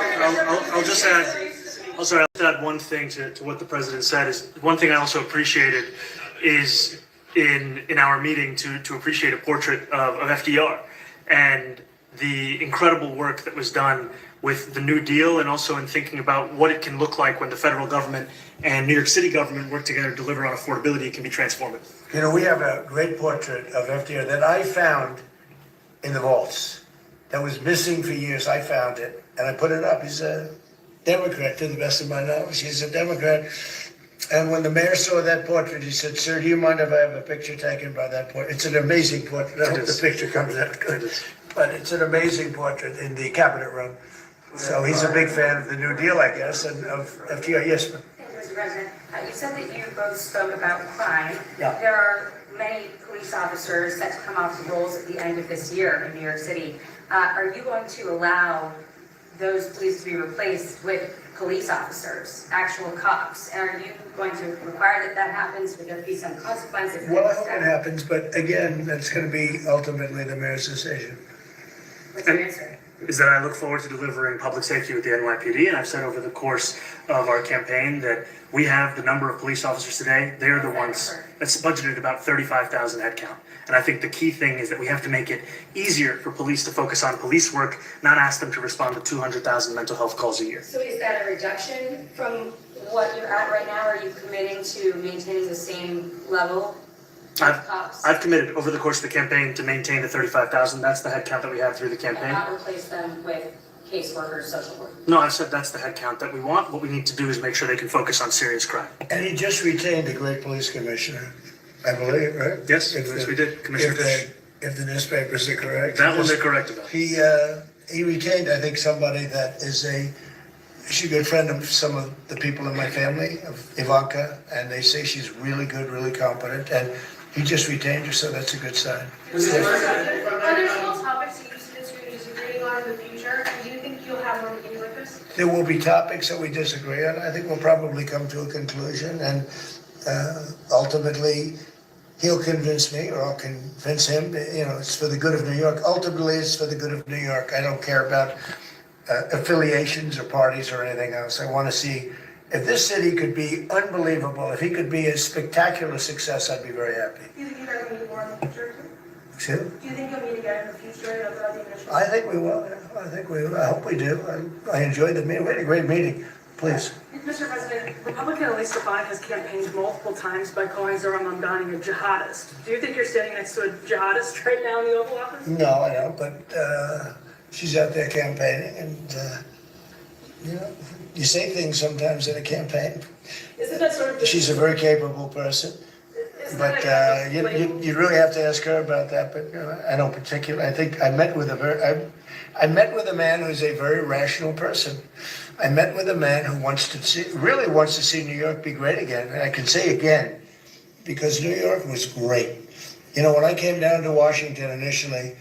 add one thing to what the president said. Is one thing I also appreciated is in our meeting to appreciate a portrait of FDR and the incredible work that was done with the New Deal, and also in thinking about what it can look like when the federal government and New York City government work together to deliver on affordability. It can be transformative. We have a great portrait of FDR that I found in the vaults that was missing for years. I found it and I put it up. He's a Democrat, to the best of my knowledge. He's a Democrat. And when the mayor saw that portrait, he said, "Sir, do you mind if I have a picture taken by that portrait?" It's an amazing portrait. I hope the picture comes out good. But it's an amazing portrait in the Cabinet Room. So he's a big fan of the New Deal, I guess, and of FDR. Yes, ma'am. Thank you, Mr. President. You said that you both spoke about crime. Yeah. There are many police officers set to come off the rolls at the end of this year in New York City. Are you going to allow those police to be replaced with police officers, actual cops? And are you going to require that happens? Would there be some consequences? Well, I hope it happens, but again, that's going to be ultimately the mayor's decision. What's your answer? Is that I look forward to delivering public safety with the NYPD, and I've said over the course of our campaign that we have the number of police officers today. They're the ones that's budgeted about 35,000 headcount. And I think the key thing is that we have to make it easier for police to focus on police work, not ask them to respond to 200,000 mental health calls a year. So is that a reduction from what you're at right now? Are you committing to maintaining the same level of cops? I've committed over the course of the campaign to maintain the 35,000. That's the headcount that we have through the campaign. And not replace them with caseworkers, social workers? No, I've said that's the headcount that we want. What we need to do is make sure they can focus on serious crime. And he just retained a great police commissioner, I believe, right? Yes, we did, Commissioner Fish. If the newspapers are correct. That one they're correct about. He retained, I think, somebody that is she's a good friend of some of the people in my family, of Ivanka, and they say she's really good, really competent, and he just retained her, so that's a good sign. Are there still topics that you're disagreeing on in the future? Do you think you'll have more meetings like this? There will be topics that we disagree on. I think we'll probably come to a conclusion, and ultimately, he'll convince me, or I'll convince him. It's for the good of New York. Ultimately, it's for the good of New York. I don't care about affiliations or parties or anything else. I want to see if this city could be unbelievable. If he could be a spectacular success, I'd be very happy. Do you think you guys will meet more in the future too? Excuse me? Do you think you'll meet again in the future throughout the administration? I think we will. I hope we do. I enjoyed the meeting. We had a great meeting. Please. Mr. President, Republican Elise Stefanik has campaigned multiple times by calling Zohran Mamdani a jihadist. Do you think you're standing next to a jihadist right now in the Oval Office? No, I don't, but she's out there campaigning, and you know, you say things sometimes in a campaign. Isn't that sort of She's a very capable person, but you really have to ask her about that. But I don't particularly. I think I met with I met with a man who's a very rational person. I met with a man who really wants to see New York be great again. And I can say again, because New York was great. You know, when I came down to Washington initially,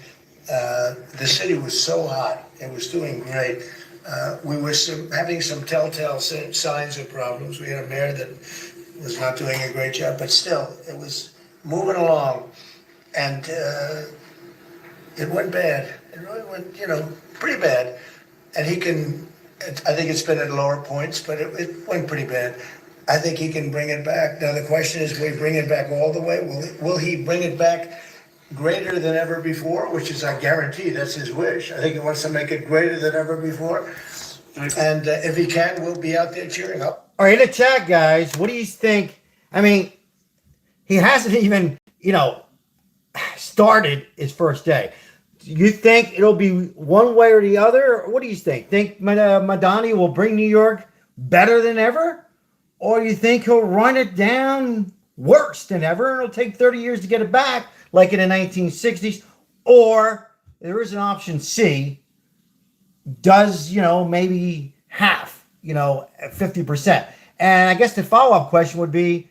the city was so hot. It was doing great. We were having some telltale signs of problems. We had a mayor that was not doing a great job, but still, it was moving along. And it went bad. It really went, pretty bad. And I think it's been at lower points, but it went pretty bad. I think he can bring it back. Now, the question is, will he bring it back all the way? Will he bring it back greater than ever before, which is, I guarantee, that's his wish. I think he wants to make it greater than ever before. And if he can, we'll be out there cheering up. All right, in the chat, guys, what do you think? I mean, he hasn't even, started his first day. Do you think it'll be one way or the other? Or what do you think? Think Mamdani will bring New York better than ever? Or you think he'll run it down worse than ever and it'll take 30 years to get it back like in the 1960s? Or there is an option C, does, maybe half, 50%. And I guess the follow-up question would be,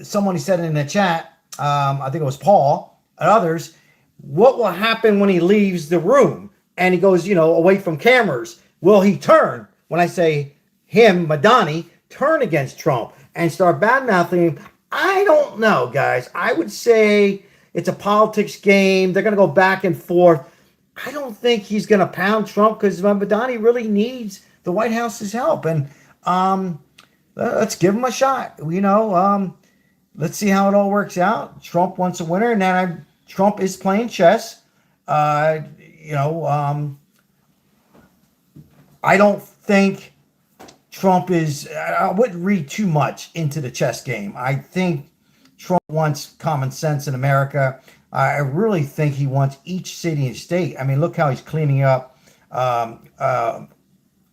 someone said in the chat, I think it was Paul and others, what will happen when he leaves the room and he goes, away from cameras? Will he turn, when I say him, Mamdani, turn against Trump and start bad-mouthing him? I don't know, guys. I would say it's a politics game. They're going to go back and forth. I don't think he's going to pound Trump because Mamdani really needs the White House's help. And let's give him a shot. Let's see how it all works out. Trump wants a winner, and then Trump is playing chess. I don't think Trump is, I wouldn't read too much into the chess game. I think Trump wants common sense in America. I really think he wants each city and state. I mean, look how he's cleaning up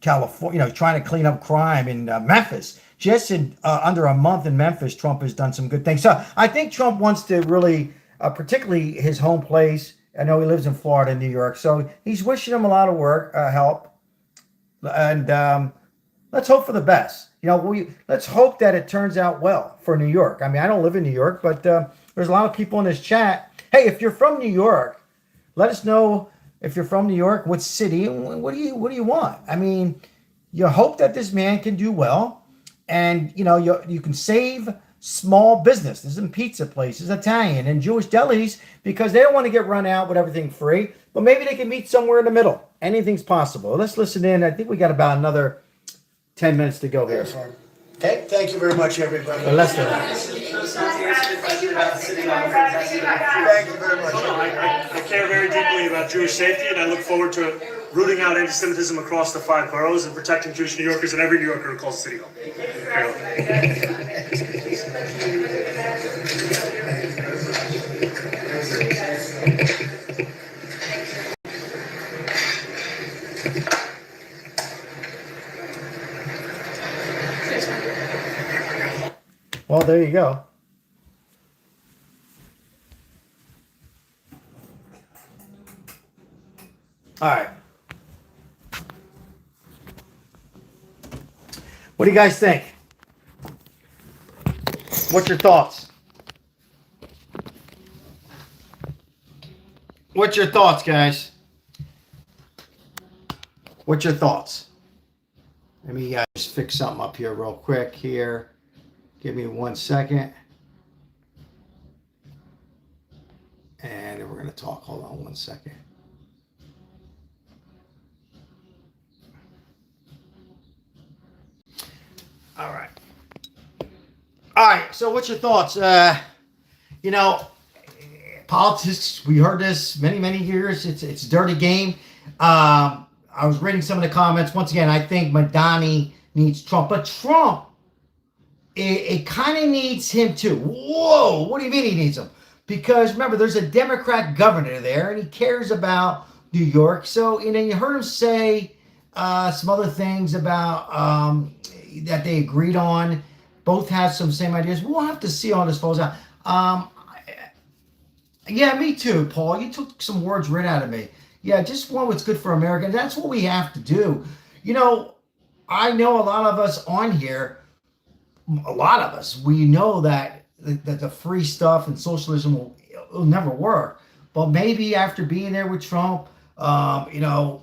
California, trying to clean up crime in Memphis. Just in under a month in Memphis, Trump has done some good things. So I think Trump wants to really, particularly his home place. I know he lives in Florida, New York. So he's wishing him a lot of help. And let's hope for the best. Let's hope that it turns out well for New York. I mean, I don't live in New York, but there's a lot of people in this chat. Hey, if you're from New York, let us know if you're from New York, what city, and what do you want? I mean, you hope that this man can do well. And, you can save small businesses and pizza places, Italian and Jewish delis, because they don't want to get run out with everything free. But maybe they can meet somewhere in the middle. Anything's possible. Let's listen in. I think we got about another 10 minutes to go here. Okay, thank you very much, everybody. Lester. Thank you very much. I care very deeply about Jewish safety, and I look forward to rooting out anti-Semitism across the 5 boroughs and protecting Jewish New Yorkers and every New Yorker who calls the city home. Well, there you go. All right. What do you guys think? What's your thoughts? What's your thoughts, guys? What's your thoughts? Let me just fix something up here real quick here. Give me 1 second. And then we're going to talk. Hold on 1 second. All right. All right. So what's your thoughts? Politics, we heard this many years. It's a dirty game. I was reading some of the comments. Once again, I think Mamdani needs Trump, but Trump, it kind of needs him too. Whoa, what do you mean he needs him? Because remember, there's a Democrat governor there, and he cares about New York. So, you heard him say some other things about that they agreed on. Both have some same ideas. We'll have to see how this falls out. Yeah, me too, Paul. You took some words right out of me. Yeah, just want what's good for America. That's what we have to do. I know a lot of us on here, we know that the free stuff and socialism will never work. But maybe after being there with Trump, they'll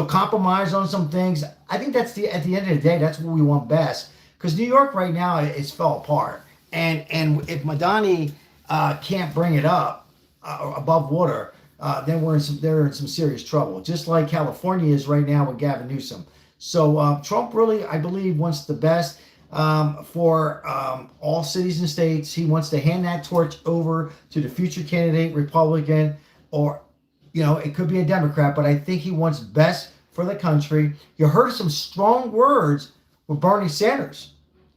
compromise on some things. I think at the end of the day, that's what we want best. Because New York right now, it's fell apart. And if Mamdani can't bring it up above water, then they're in some serious trouble. Just like California is right now with Gavin Newsom. So Trump really, I believe, wants the best for all cities and states. He wants to hand that torch over to the future candidate, Republican, or, it could be a Democrat, but I think he wants best for the country. You heard some strong words with Bernie Sanders.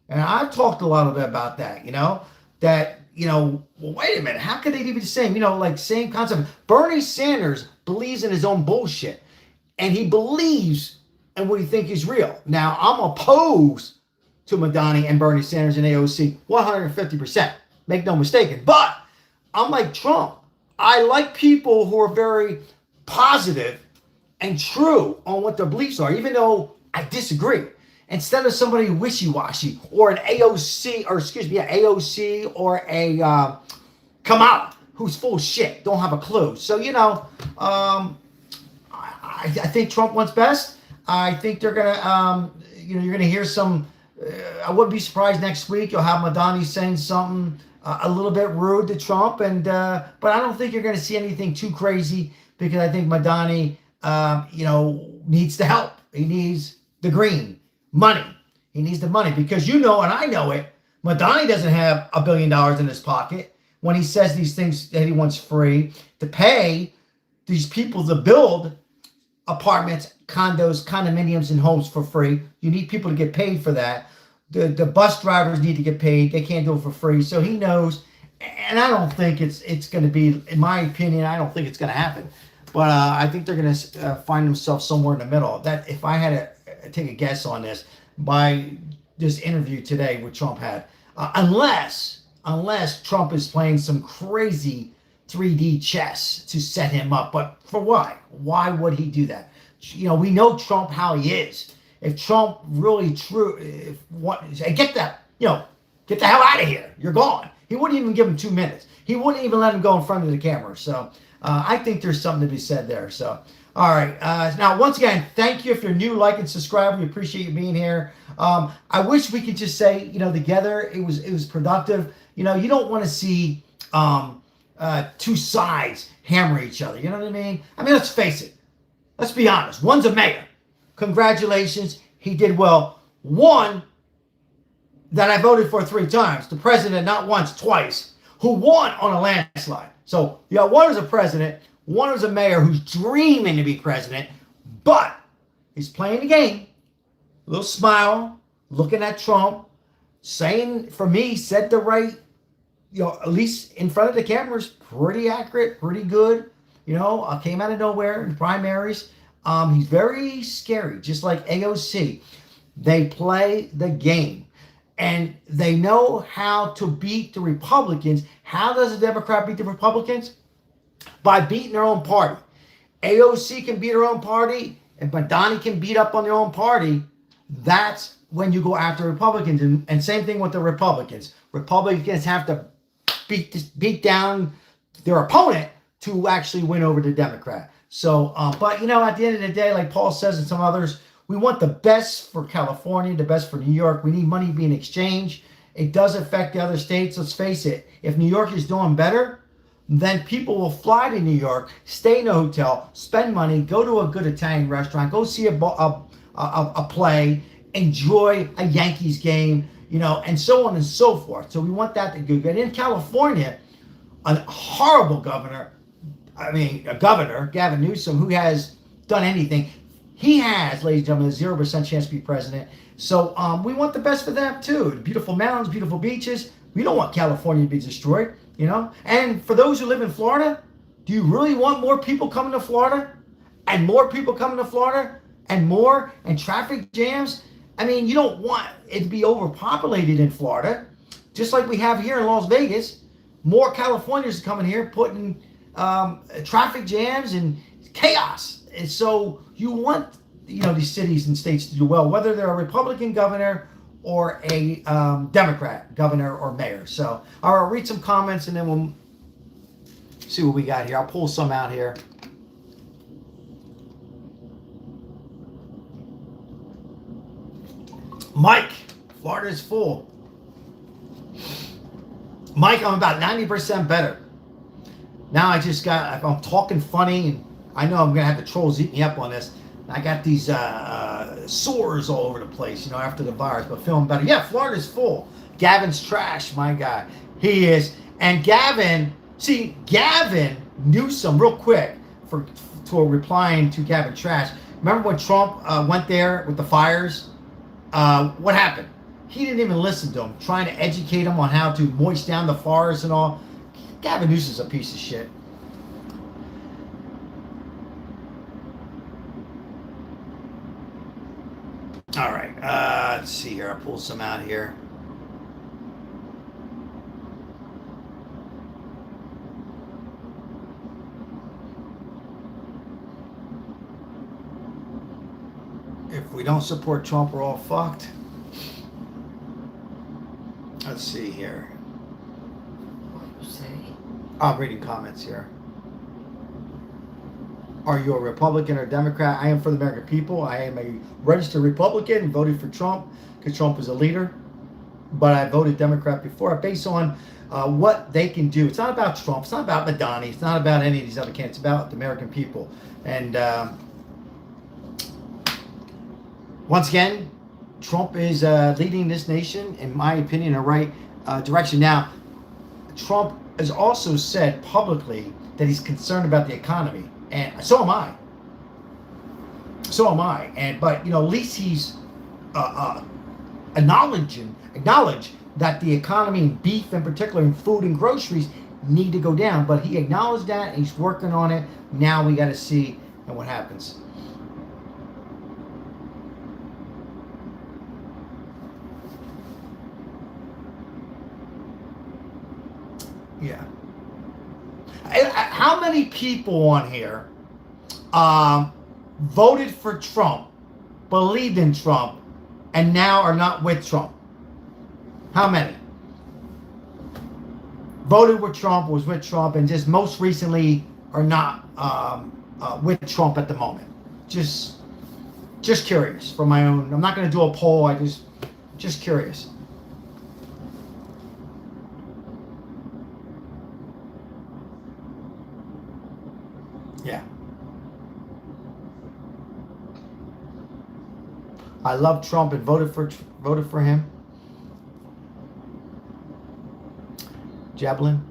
And I've talked a lot about that, that, well, wait a minute, how could they be the same? Same concept. Bernie Sanders believes in his own bullshit, and he believes in what he thinks is real. Now, I'm opposed to Mamdani and Bernie Sanders and AOC 150%. Make no mistake. But I'm like Trump. I like people who are very positive and true on what their beliefs are, even though I disagree. Instead of somebody wishy-washy or an AOC or a Kamala who's full of shit, don't have a clue. So, I think Trump wants best. I think they're going to, you're going to hear some, I wouldn't be surprised next week you'll have Mamdani saying something a little bit rude to Trump. But I don't think you're going to see anything too crazy because I think Mamdani, needs the help. He needs the green money. He needs the money because and I know it, Mamdani doesn't have $1 billion in his pocket when he says these things that he wants free to pay these people to build apartments, condos, condominiums, and homes for free. You need people to get paid for that. The bus drivers need to get paid. They can't do it for free. So he knows, and I don't think it's going to be, in my opinion, I don't think it's going to happen. But I think they're going to find themselves somewhere in the middle. That if I had to take a guess on this by this interview today with Trump had, unless Trump is playing some crazy 3D chess to set him up. But for why? Why would he do that? We know Trump how he is. If Trump really get the hell out of here. You're gone. He wouldn't even give him 2 minutes. He wouldn't even let him go in front of the camera. So I think there's something to be said there. So, all right. Now, once again, thank you. If you're new, like and subscribe. We appreciate you being here. I wish we could just say, together it was productive. You don't want to see two sides hammer each other. You know what I mean? Let's face it. Let's be honest. One's a mayor. Congratulations. He did well. One that I voted for 3 times. The president, not once, twice. Who won on a landslide. So, one is a president. One is a mayor who's dreaming to be president. But he's playing the game. A little smile. Looking at Trump. Saying, for me, said the right, at least in front of the cameras, pretty accurate, pretty good. Came out of nowhere in primaries. He's very scary, just like AOC. They play the game. And they know how to beat the Republicans. How does a Democrat beat the Republicans? By beating their own party. AOC can beat her own party, and Mamdani can beat up on their own party. That's when you go after Republicans. And same thing with the Republicans. Republicans have to beat down their opponent to actually win over the Democrat. So, but at the end of the day, like Paul says and some others, we want the best for California, the best for New York. We need money being exchanged. It does affect the other states. Let's face it. If New York is doing better, then people will fly to New York, stay in a hotel, spend money, go to a good Italian restaurant, go see a play, enjoy a Yankees game, and so on and so forth. So we want that to go good. In California, a horrible governor, Gavin Newsom, who has done anything. He has, ladies and gentlemen, a 0% chance to be president. So we want the best for them too. Beautiful mountains, beautiful beaches. We don't want California to be destroyed, you know. And for those who live in Florida, do you really want more people coming to Florida? And more people coming to Florida? And traffic jams? I mean, you don't want it to be overpopulated in Florida. Just like we have here in Las Vegas. More Californians are coming here, putting traffic jams and chaos. And so you want, you know, these cities and states to do well, whether they're a Republican governor or a Democrat governor or mayor. So I'll read some comments and then we'll see what we got here. I'll pull some out here. Mike, Florida's full. Mike, I'm about 90% better. Now I'm talking funny, and I know I'm going to have the trolls eat me up on this. I got these sores all over the place, you know, after the virus, but feeling better. Yeah, Florida's full. Gavin's trash, my guy. He is. And Gavin Newsom, real quick, for replying to Gavin trash. Remember when Trump went there with the fires? What happened? He didn't even listen to him, trying to educate him on how to moist down the forest and all. Gavin Newsom's a piece of shit. All right, let's see here. I'll pull some out here. If we don't support Trump, we're all fucked. Let's see here. I'm reading comments here. Are you a Republican or Democrat? I am for the American people. I am a registered Republican, voted for Trump because Trump is a leader. But I voted Democrat before based on what they can do. It's not about Trump. It's not about Mamdani. It's not about any of these other candidates. It's about the American people. And once again, Trump is leading this nation, in my opinion, in the right direction. Now, Trump has also said publicly that he's concerned about the economy, and so am I. But you know, at least he's acknowledge that the economy and beef, in particular, and food and groceries, need to go down. But he acknowledged that, and he's working on it. Now we got to see what happens. Yeah. How many people on here voted for Trump, believed in Trump, and now are not with Trump? How many? Voted with Trump, was with Trump, and just most recently are not with Trump at the moment. Just curious for my own. I'm not going to do a poll. I just curious. Yeah. I love Trump and voted for him. Jablin.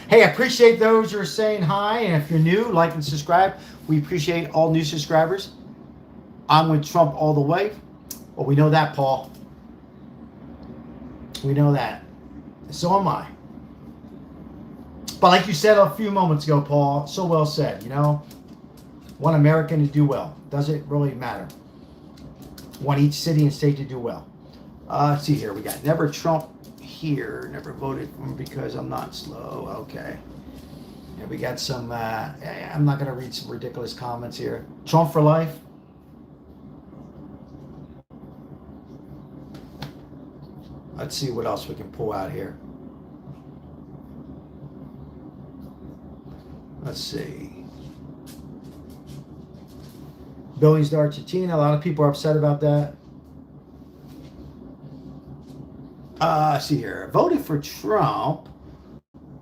Hey, I appreciate those who are saying hi, and if you're new, like and subscribe. We appreciate all new subscribers. I'm with Trump all the way. Well, we know that, Paul. We know that. So am I. But like you said a few moments ago, Paul, so well said, you know, want American to do well. Doesn't really matter. Want each city and state to do well. Let's see here. We got never Trump here. Never voted for him because I'm not slow. Okay. Yeah, we got some, I'm not going to read some ridiculous comments here. Trump for life. Let's see what else we can pull out here. Let's see. Billings to Argentina. A lot of people are upset about that. See here. I voted for Trump,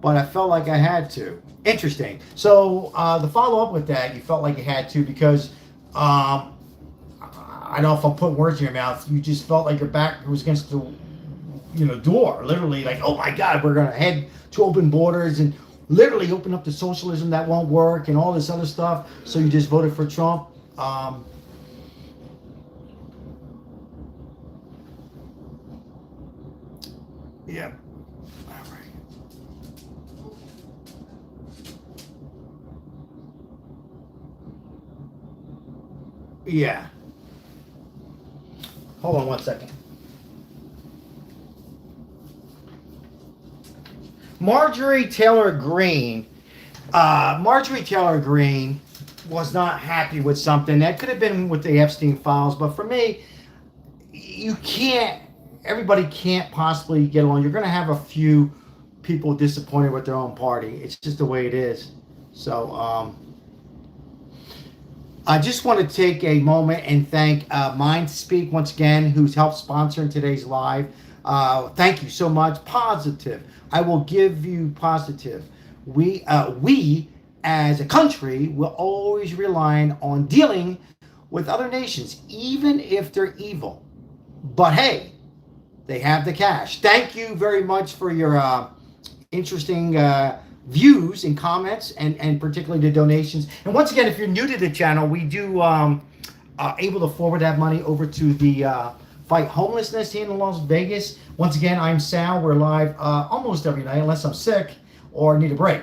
but I felt like I had to. Interesting. So the follow up with that, you felt like you had to because I don't know if I'm putting words in your mouth. You just felt like your back was against the door. Literally, like, oh my God, we're gonna head to open borders and literally open up to socialism that won't work and all this other stuff. So you just voted for Trump. Yeah. Yeah. Hold on 1 second. Marjorie Taylor Greene. Marjorie Taylor Greene was not happy with something. That could have been with the Epstein files, but for me, you can't, everybody can't possibly get along. You're going to have a few people disappointed with their own party. It's just the way it is. So, I just want to take a moment and thank MindSpeak once again, who's helped sponsoring today's live. Thank you so much. Positive. I will give you positive. We as a country will always rely on dealing with other nations, even if they're evil. But hey, they have the cash. Thank you very much for your interesting views and comments, and particularly the donations. And once again, if you're new to the channel, we do able to forward that money over to the fight homelessness here in Las Vegas. Once again, I'm Sal. We're live almost every night, unless I'm sick or need a break.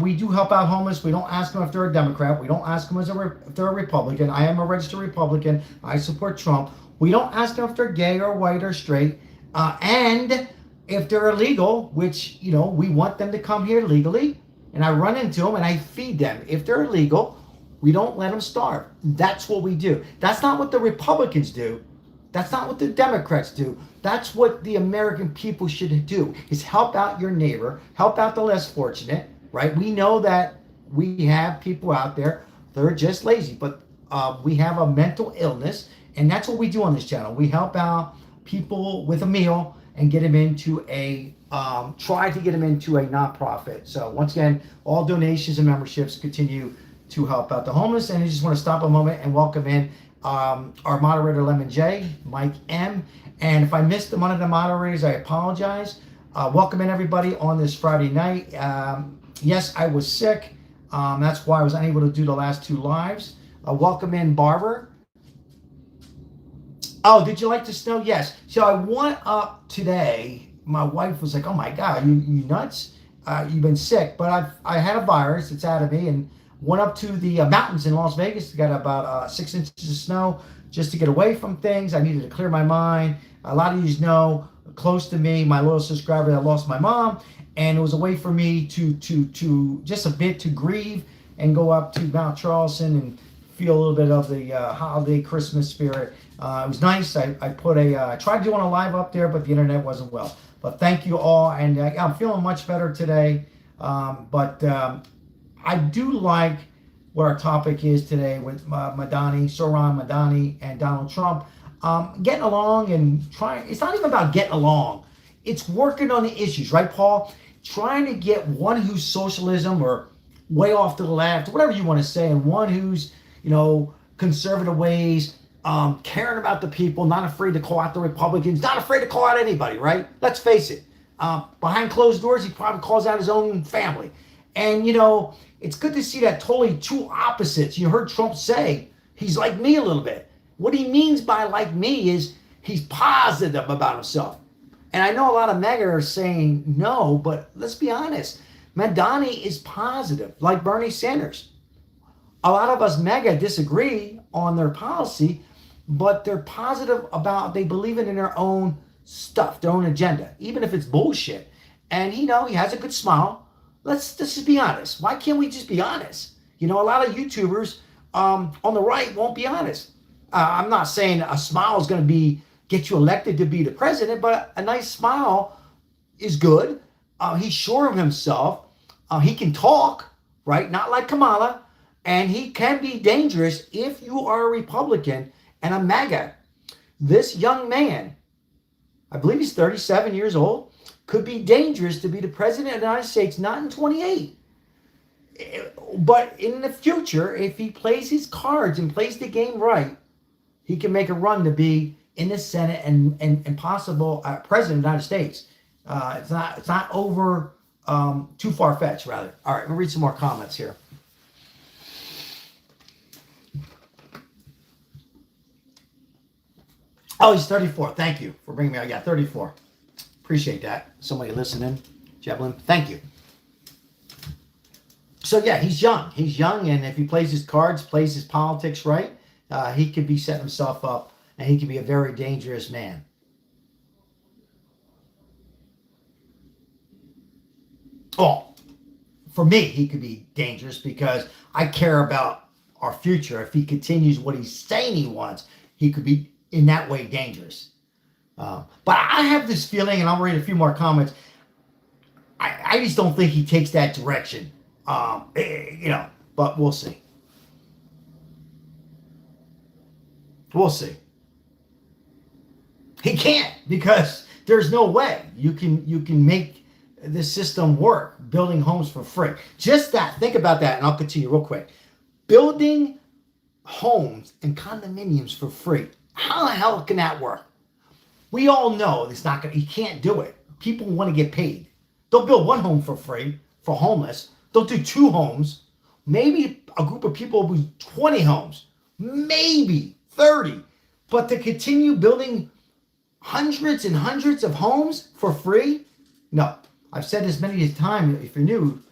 We do help out homeless. We don't ask them if they're a Democrat. We don't ask them if they're a Republican. I am a registered Republican. I support Trump. We don't ask them if they're gay or white or straight. And if they're illegal, which, you know, we want them to come here legally, and I run into them and I feed them. If they're illegal, we don't let them starve. That's what we do. That's not what the Republicans do. That's not what the Democrats do. That's what the American people should do, is help out your neighbor, help out the less fortunate, right? We know that we have people out there that are just lazy, but we have a mental illness, and that's what we do on this channel. We help out people with a meal and get them into a, try to get them into a nonprofit. So once again, all donations and memberships continue to help out the homeless. And I just want to stop a moment and welcome in our moderator, Lemon J, Mike M. And if I missed one of the moderators, I apologize. Welcome in everybody on this Friday night. Yes, I was sick. That's why I was unable to do the last two lives. Welcome in Barbara. Oh, did you like the snow? Yes. So I went up today. My wife was like, "Oh my God, you nuts? You've been sick." But I had a virus. It's out of me, and went up to the mountains in Las Vegas. Got about 6 inches of snow just to get away from things. I needed to clear my mind. A lot of you know, close to me, my loyal subscriber that lost my mom, and it was a way for me to just a bit to grieve and go up to Mount Charleston and feel a little bit of the holiday Christmas spirit. It was nice. I tried doing a live up there, but the internet wasn't well. But thank you all, and I'm feeling much better today. I do like what our topic is today with Mamdani, and Donald Trump. Getting along and trying, it's not even about getting along. It's working on the issues, right, Paul? Trying to get one who's socialism or way off to the left, whatever you want to say, and one who's, you know, conservative ways, caring about the people, not afraid to call out the Republicans, not afraid to call out anybody, right? Let's face it. Behind closed doors, he probably calls out his own family. And, you know, it's good to see that totally two opposites. You heard Trump say he's like me a little bit. What he means by like me is he's positive about himself. And I know a lot of MAGA are saying no, but let's be honest. Mamdani is positive, like Bernie Sanders. A lot of us MAGA disagree on their policy, but they're positive about, they believe in their own stuff, their own agenda, even if it's bullshit. And, you know, he has a good smile. Let's just be honest. Why can't we just be honest? You know, a lot of YouTubers on the right won't be honest. I'm not saying a smile is going to get you elected to be the president, but a nice smile is good. He's sure of himself. He can talk, right? Not like Kamala. And he can be dangerous if you are a Republican and a MAGA. This young man, I believe he's 37 years old, could be dangerous to be the president of the United States, not in 28. But in the future, if he plays his cards and plays the game right, he can make a run to be in the Senate and possible president of the United States. It's not over too far-fetched, rather. All right, we'll read some more comments here. Oh, he's 34. Thank you for bringing me out. Yeah, 34. Appreciate that. Somebody listening. Jebelin, thank you. So, yeah, he's young. He's young, and if he plays his cards, plays his politics right, he could be setting himself up, and he could be a very dangerous man. Well, for me, he could be dangerous because I care about our future. If he continues what he's saying he wants, he could be in that way dangerous. But I have this feeling, and I'll read a few more comments. I just don't think he takes that direction. But we'll see. We'll see. He can't, because there's no way you can make this system work, building homes for free. Just that. Think about that, and I'll continue real quick. Building homes and condominiums for free. How the hell can that work? We all know it's not gonna. You can't do it. People want to get paid. They'll build one home for free for homeless. They'll do 2 homes. Maybe a group of people will do 20 homes. Maybe 30. But to continue building hundreds and hundreds of homes for free? No. I've said this many times. If you're new,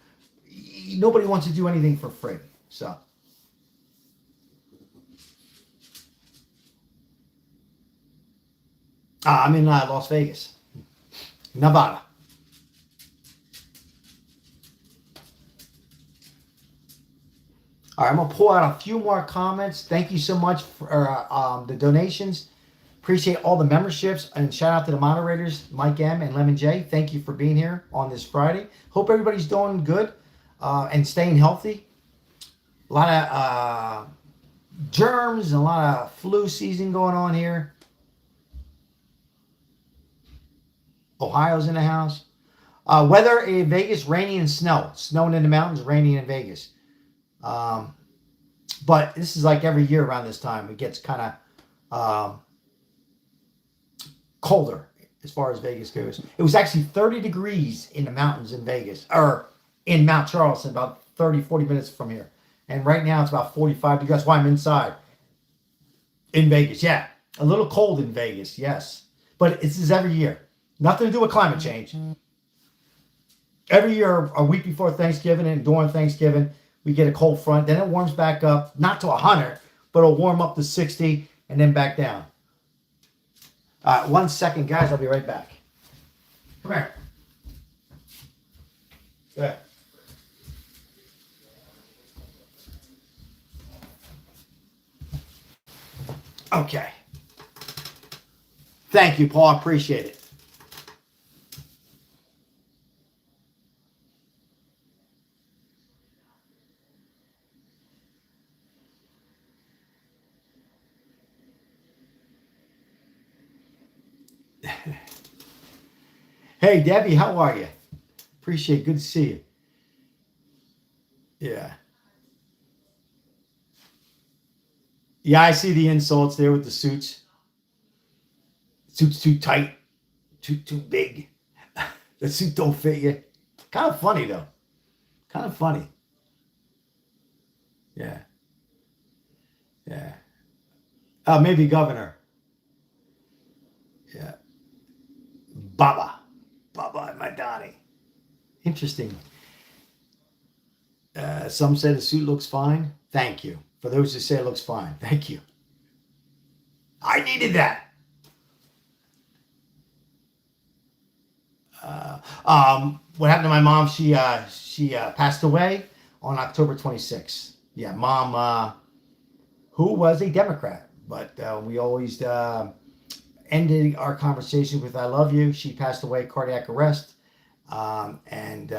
nobody wants to do anything for free. So. I'm in Las Vegas, Nevada. All right, I'm going to pull out a few more comments. Thank you so much for the donations. Appreciate all the memberships, and shout out to the moderators, Mike M. and Lemon J. Thank you for being here on this Friday. Hope everybody's doing good and staying healthy. A lot of germs and a lot of flu season going on here. Ohio's in the house. Weather in Vegas, rainy and snow. Snowing in the mountains, raining in Vegas. But this is like every year around this time. It gets kind of colder as far as Vegas goes. It was actually 30 degrees in the mountains in Vegas, or in Mount Charleston, about 30, 40 minutes from here. And right now it's about 45 degrees. That's why I'm inside in Vegas. Yeah, a little cold in Vegas, yes. But this is every year. Nothing to do with climate change. Every year, a week before Thanksgiving and during Thanksgiving, we get a cold front. Then it warms back up, not to 100, but it'll warm up to 60 and then back down. 1 second, guys. I'll be right back. Come here. Good. Okay. Thank you, Paul. I appreciate it. Hey, Debbie, how are you? Appreciate it. Good to see you. Yeah. Yeah, I see the insults there with the suits. Suit's too tight, too big. The suit don't fit you. Kind of funny, though. Kind of funny. Yeah. Yeah. Maybe governor. Yeah. Baba and Mamdani. Interesting. Some say the suit looks fine. Thank you. For those who say it looks fine, thank you. I needed that. What happened to my mom? She passed away on October 26th. Yeah, Mom, who was a Democrat, but we always ended our conversation with "I love you." She passed away, cardiac arrest, and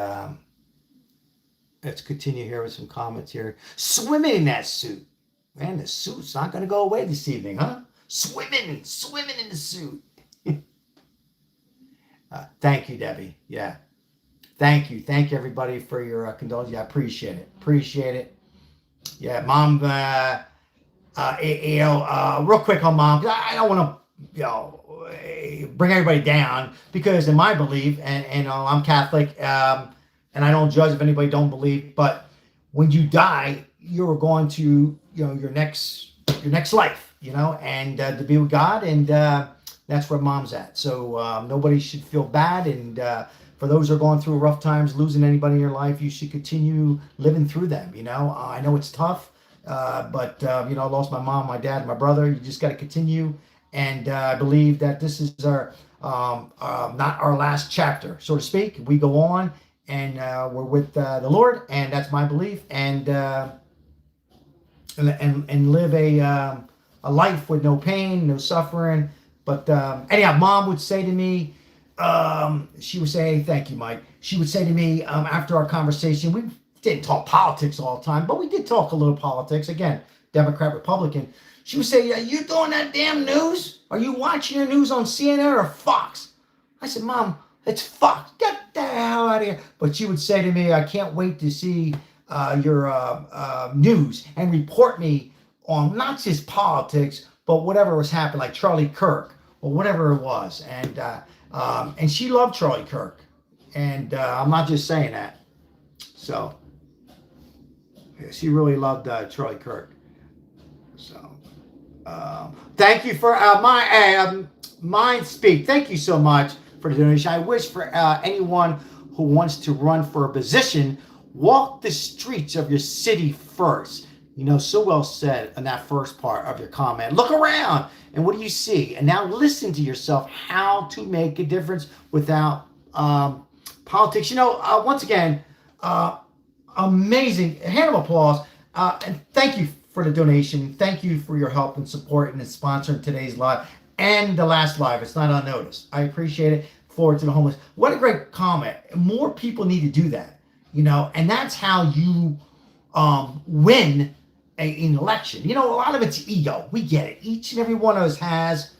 let's continue here with some comments here. Swimming in that suit, man. The suit's not going to go away this evening, huh? Swimming in the suit. Thank you, Debbie. Yeah. Thank you everybody for your condolences. I appreciate it. Yeah, Mom. Real quick on Mom, because I don't want to, bring everybody down, because in my belief, and I'm Catholic, and I don't judge if anybody don't believe, but when you die, you're going to, your next life. and to be with God, and that's where mom's at. So nobody should feel bad, and for those who are going through rough times, losing anybody in your life, you should continue living through them. I know it's tough, but I lost my mom, my dad, my brother. You just got to continue, and I believe that this is our not our last chapter, so to speak. We go on, and we're with the Lord, and that's my belief, and live a life with no pain, no suffering. But anyhow, mom would say to me, she would say, thank you, Mike. She would say to me after our conversation, we didn't talk politics all the time, but we did talk a little politics. Again, Democrat, Republican. She would say, are you doing that damn news? Are you watching your news on CNN or Fox? I said, Mom, it's Fox. Get the hell out of here. But she would say to me, I can't wait to see your news and report me on not just politics, but whatever was happening, like Charlie Kirk or whatever it was. And she loved Charlie Kirk. And I'm not just saying that. So, yeah, she really loved Charlie Kirk. So, thank you for Mind Speak. Thank you so much for the donation. I wish for anyone who wants to run for a position, walk the streets of your city first. So well said in that first part of your comment. Look around, and what do you see? And now listen to yourself how to make a difference without politics. Once again, amazing. A hand of applause. And thank you for the donation. Thank you for your help and support and sponsoring today's live and the last live. It's not unnoticed. I appreciate it. Forward to the homeless. What a great comment. More people need to do that. And that's how you win an election. A lot of it's ego. We get it. Each and every one of us has.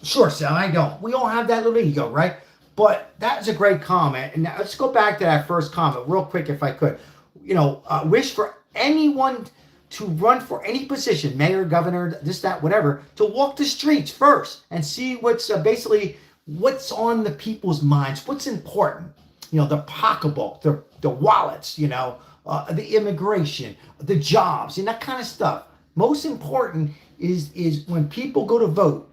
Sure, Sal, I don't. We all have that little ego, right? But that's a great comment. And now let's go back to that first comment real quick, if I could. Wish for anyone to run for any position, mayor, governor, this, that, whatever, to walk the streets first and see what's what's on the people's minds, what's important. The pocketbook, the wallets, the immigration, the jobs, and that kind of stuff. Most important is when people go to vote,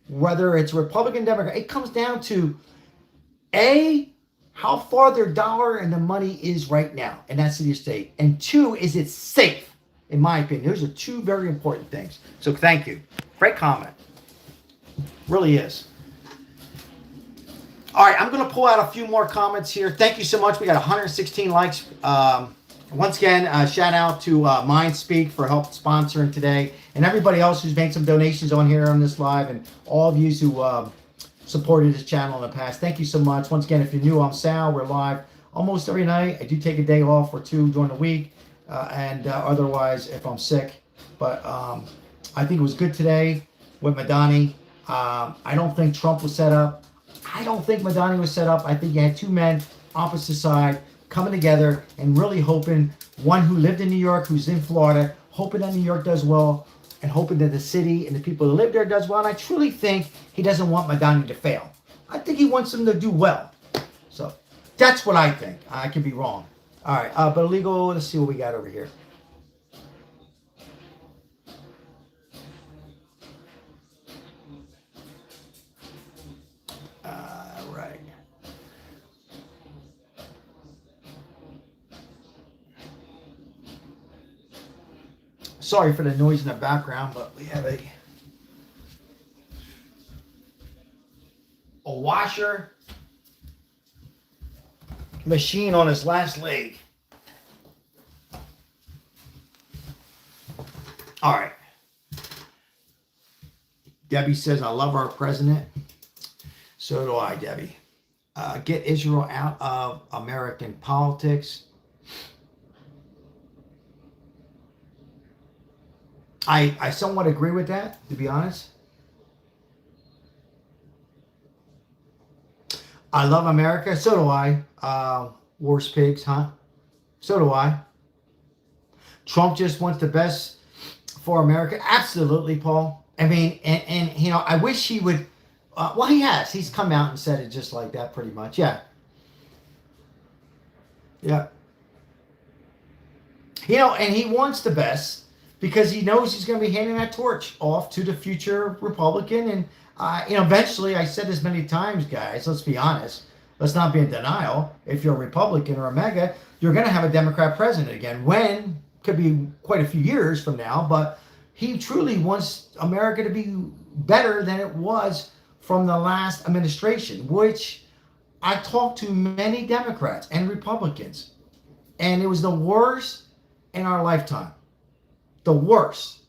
whether it's Republican, Democrat, it comes down to how far their dollar and the money is right now in that city or state, and 2, is it safe? In my opinion, those are 2 very important things. So thank you. Great comment. Really is. All right, I'm going to pull out a few more comments here. Thank you so much. We got 116 likes. Once again, shout out to Mind Speak for help sponsoring today, and everybody else who's made some donations on here on this live, and all of you who supported this channel in the past. Thank you so much. Once again, if you're new, I'm Sal. We're live almost every night. I do take a day off or 2 during the week, and otherwise if I'm sick. But I think it was good today with Mamdani. I don't think Trump was set up. I don't think Mamdani was set up. I think you had 2 men, opposite side, coming together and really hoping, one who lived in New York, who's in Florida, hoping that New York does well, and hoping that the city and the people who live there does well. And I truly think he doesn't want Mamdani to fail. I think he wants them to do well. So that's what I think. I could be wrong. All right, but illegal, let's see what we got over here. Right. Sorry for the noise in the background, but we have a washer machine on his last leg. All right. Debbie says, I love our president. So do I, Debbie. Get Israel out of American politics. I somewhat agree with that, to be honest. I love America. So do I. Worst pigs, huh? So do I. Trump just wants the best for America. Absolutely, Paul. I mean, and I wish he would. Well, he has. He's come out and said it just like that, pretty much. Yeah. Yeah. And he wants the best because he knows he's going to be handing that torch off to the future Republican. And, eventually, I said this many times, guys, let's be honest. Let's not be in denial. If you're a Republican or a MAGA, you're going to have a Democrat president again. When? Could be quite a few years from now, but he truly wants America to be better than it was from the last administration, which I talked to many Democrats and Republicans, and it was the worst in our lifetime. The worst.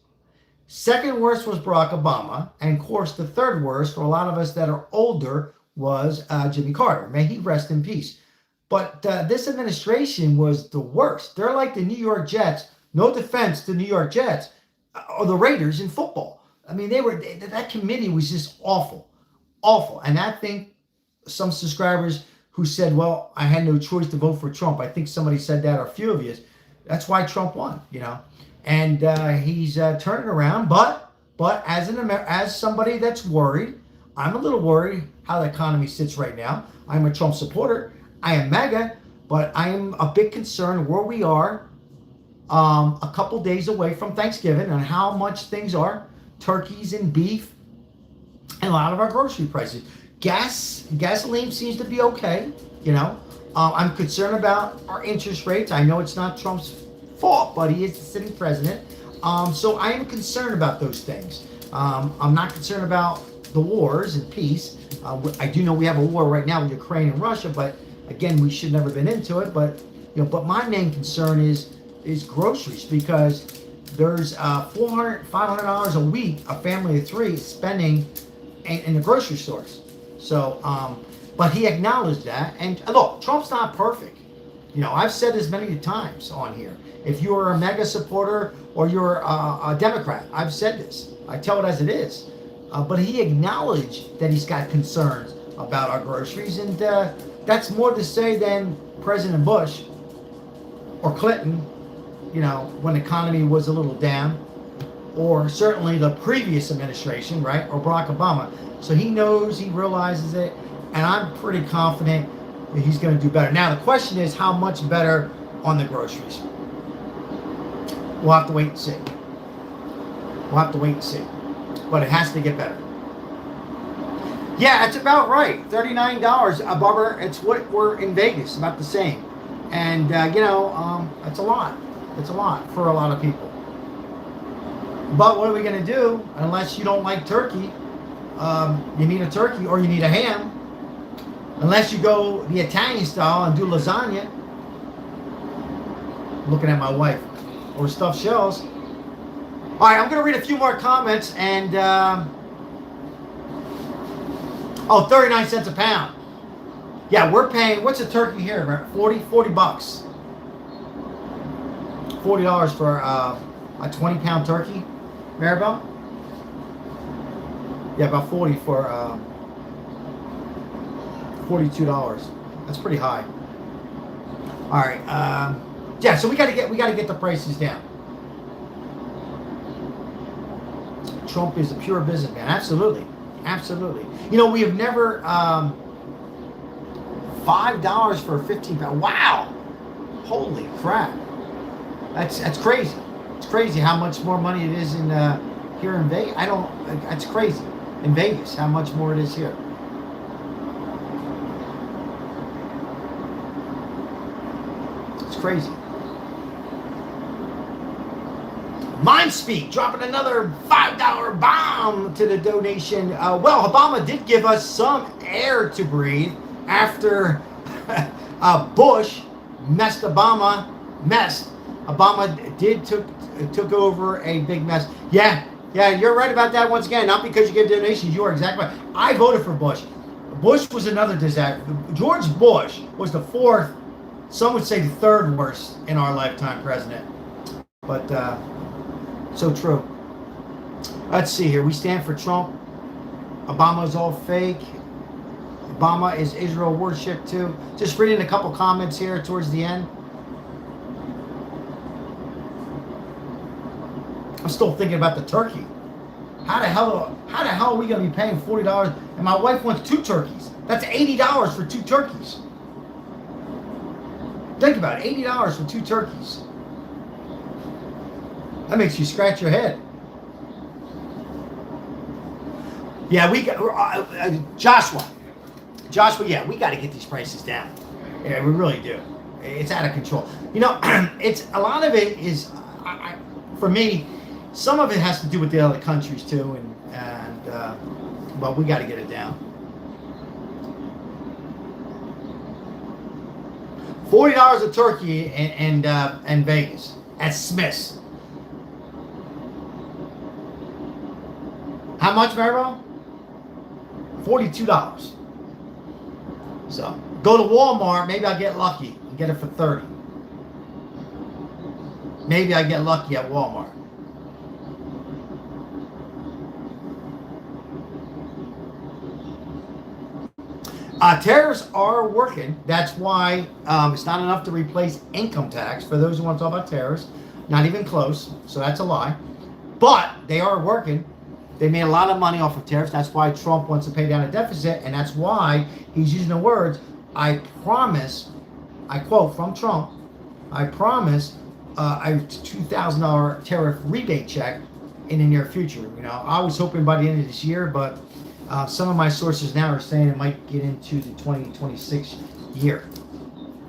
Second worst was Barack Obama, and of course the third worst for a lot of us that are older was Jimmy Carter. May he rest in peace. But this administration was the worst. They're like the New York Jets. No defense to New York Jets or the Raiders in football. I mean, that committee was just awful, awful. And I think some subscribers who said, well, I had no choice to vote for Trump. I think somebody said that, or a few of you. That's why Trump won, And he's turning around. But as somebody that's worried, I'm a little worried how the economy sits right now. I'm a Trump supporter. I am MAGA, but I am a bit concerned where we are a couple days away from Thanksgiving and how much things are. Turkeys and beef and a lot of our grocery prices. Gasoline seems to be okay, I'm concerned about our interest rates. I know it's not Trump's fault, but he is the sitting president. So I am concerned about those things. I'm not concerned about the wars and peace. I do know we have a war right now with Ukraine and Russia, but again, we should never have been into it. But my main concern is groceries, because there's $400, $500 a week a family of three is spending in the grocery stores. So, but he acknowledged that. And look, Trump's not perfect. I've said this many times on here. If you're a MAGA supporter or you're a Democrat, I've said this. I tell it as it is. But he acknowledged that he's got concerns about our groceries, and that's more to say than President Bush or Clinton, when the economy was a little down, or certainly the previous administration, right, or Barack Obama. So he knows, he realizes it, and I'm pretty confident that he's going to do better. Now, the question is how much better on the groceries. We'll have to wait and see. But it has to get better. Yeah, it's about right. $39, Barbara. It's what we're in Vegas, about the same. And, it's a lot. It's a lot for a lot of people. But what are we going to do unless you don't like turkey? You need a turkey or you need a ham. Unless you go the Italian style and do lasagna. Looking at my wife. Or stuffed shells. All right, I'm going to read a few more comments. And, 39 cents a pound. Yeah, we're paying, what's a turkey here? 40 bucks. $40 for a 20-pound turkey. Maribel? Yeah, about 40 for $42. That's pretty high. All right. Yeah, so we got to get the prices down. Trump is a pure businessman. Absolutely. We have never $5 for a 15-pound. Wow. Holy crap. That's crazy. It's crazy how much more money it is in here in Vegas. That's crazy. In Vegas, how much more it is here. It's crazy. Mindspeak dropping another $5 bomb to the donation. Well, Obama did give us some air to breathe after Bush messed. Obama took over a big mess. Yeah, you're right about that once again. Not because you give donations, you are exactly right. I voted for Bush. Bush was another disaster. George Bush was the fourth, some would say the third worst in our lifetime president. But so true. Let's see here. We stand for Trump. Obama is all fake. Obama is Israel worship too. Just reading a couple comments here towards the end. I'm still thinking about the turkey. How the hell are we going to be paying $40? And my wife wants 2 turkeys. That's $80 for 2 turkeys. Think about it. $80 for 2 turkeys. That makes you scratch your head. Yeah, we got Joshua. Yeah, we got to get these prices down. Yeah, we really do. It's out of control. You know, it's a lot of it is, for me, some of it has to do with the other countries too, but we got to get it down. $40 a turkey in Vegas at Smith's. How much, Maribel? $42. So go to Walmart. Maybe I'll get lucky and get it for $30. Maybe I get lucky at Walmart. Tariffs are working. That's why it's not enough to replace income tax. For those who want to talk about tariffs, not even close. So that's a lie. But they are working. They made a lot of money off of tariffs. That's why Trump wants to pay down a deficit. And that's why he's using the words, I promise, I quote from Trump, I promise a $2,000 tariff rebate check in the near future. You know, I was hoping by the end of this year, but some of my sources now are saying it might get into the 2026 year,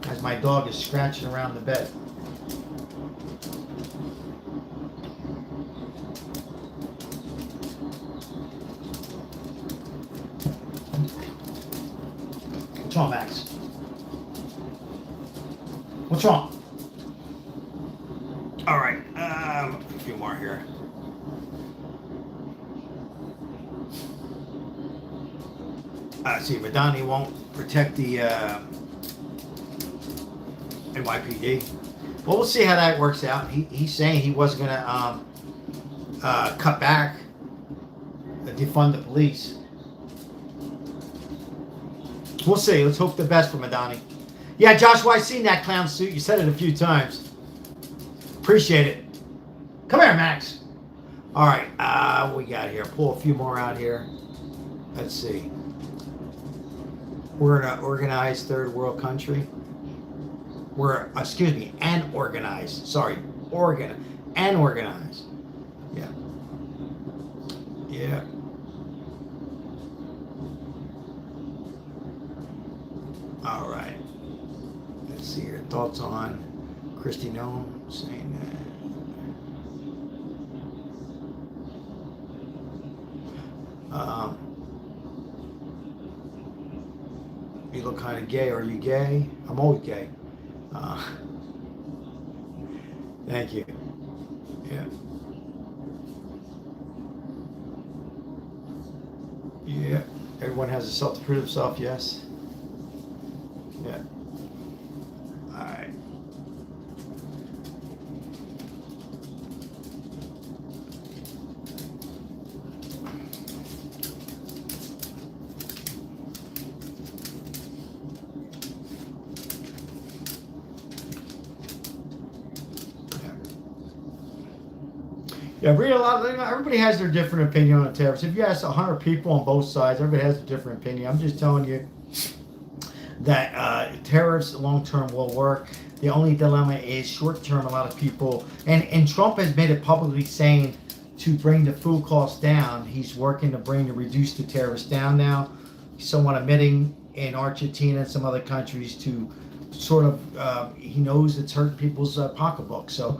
as my dog is scratching around the bed. What's wrong, Max? What's wrong? All right, a few more here. See, Mamdani won't protect the NYPD. Well, we'll see how that works out. He's saying he wasn't going to cut back, defund the police. We'll see. Let's hope the best for Mamdani. Yeah, Joshua, I've seen that clown suit. You said it a few times. Appreciate it. Come here, Max. All right, what we got here? Pull a few more out here. Let's see. We're an organized third world country. We're, excuse me, unorganized. Sorry, unorganized. Yeah. Yeah. All right. Let's see your thoughts on Kristi Noem saying that. You look kind of gay. Are you gay? I'm always gay. Thank you. Yeah. Yeah. Everyone has a self to prove himself, yes. Yeah. All right. Yeah, read a lot. Everybody has their different opinion on tariffs. If you ask 100 people on both sides, everybody has a different opinion. I'm just telling you that tariffs long-term will work. The only dilemma is short-term. A lot of people, and Trump has made it publicly saying to bring the food costs down. He's working to reduce the tariffs down now. He's somewhat admitting in Argentina and some other countries to sort of, he knows it's hurting people's pocketbooks. So,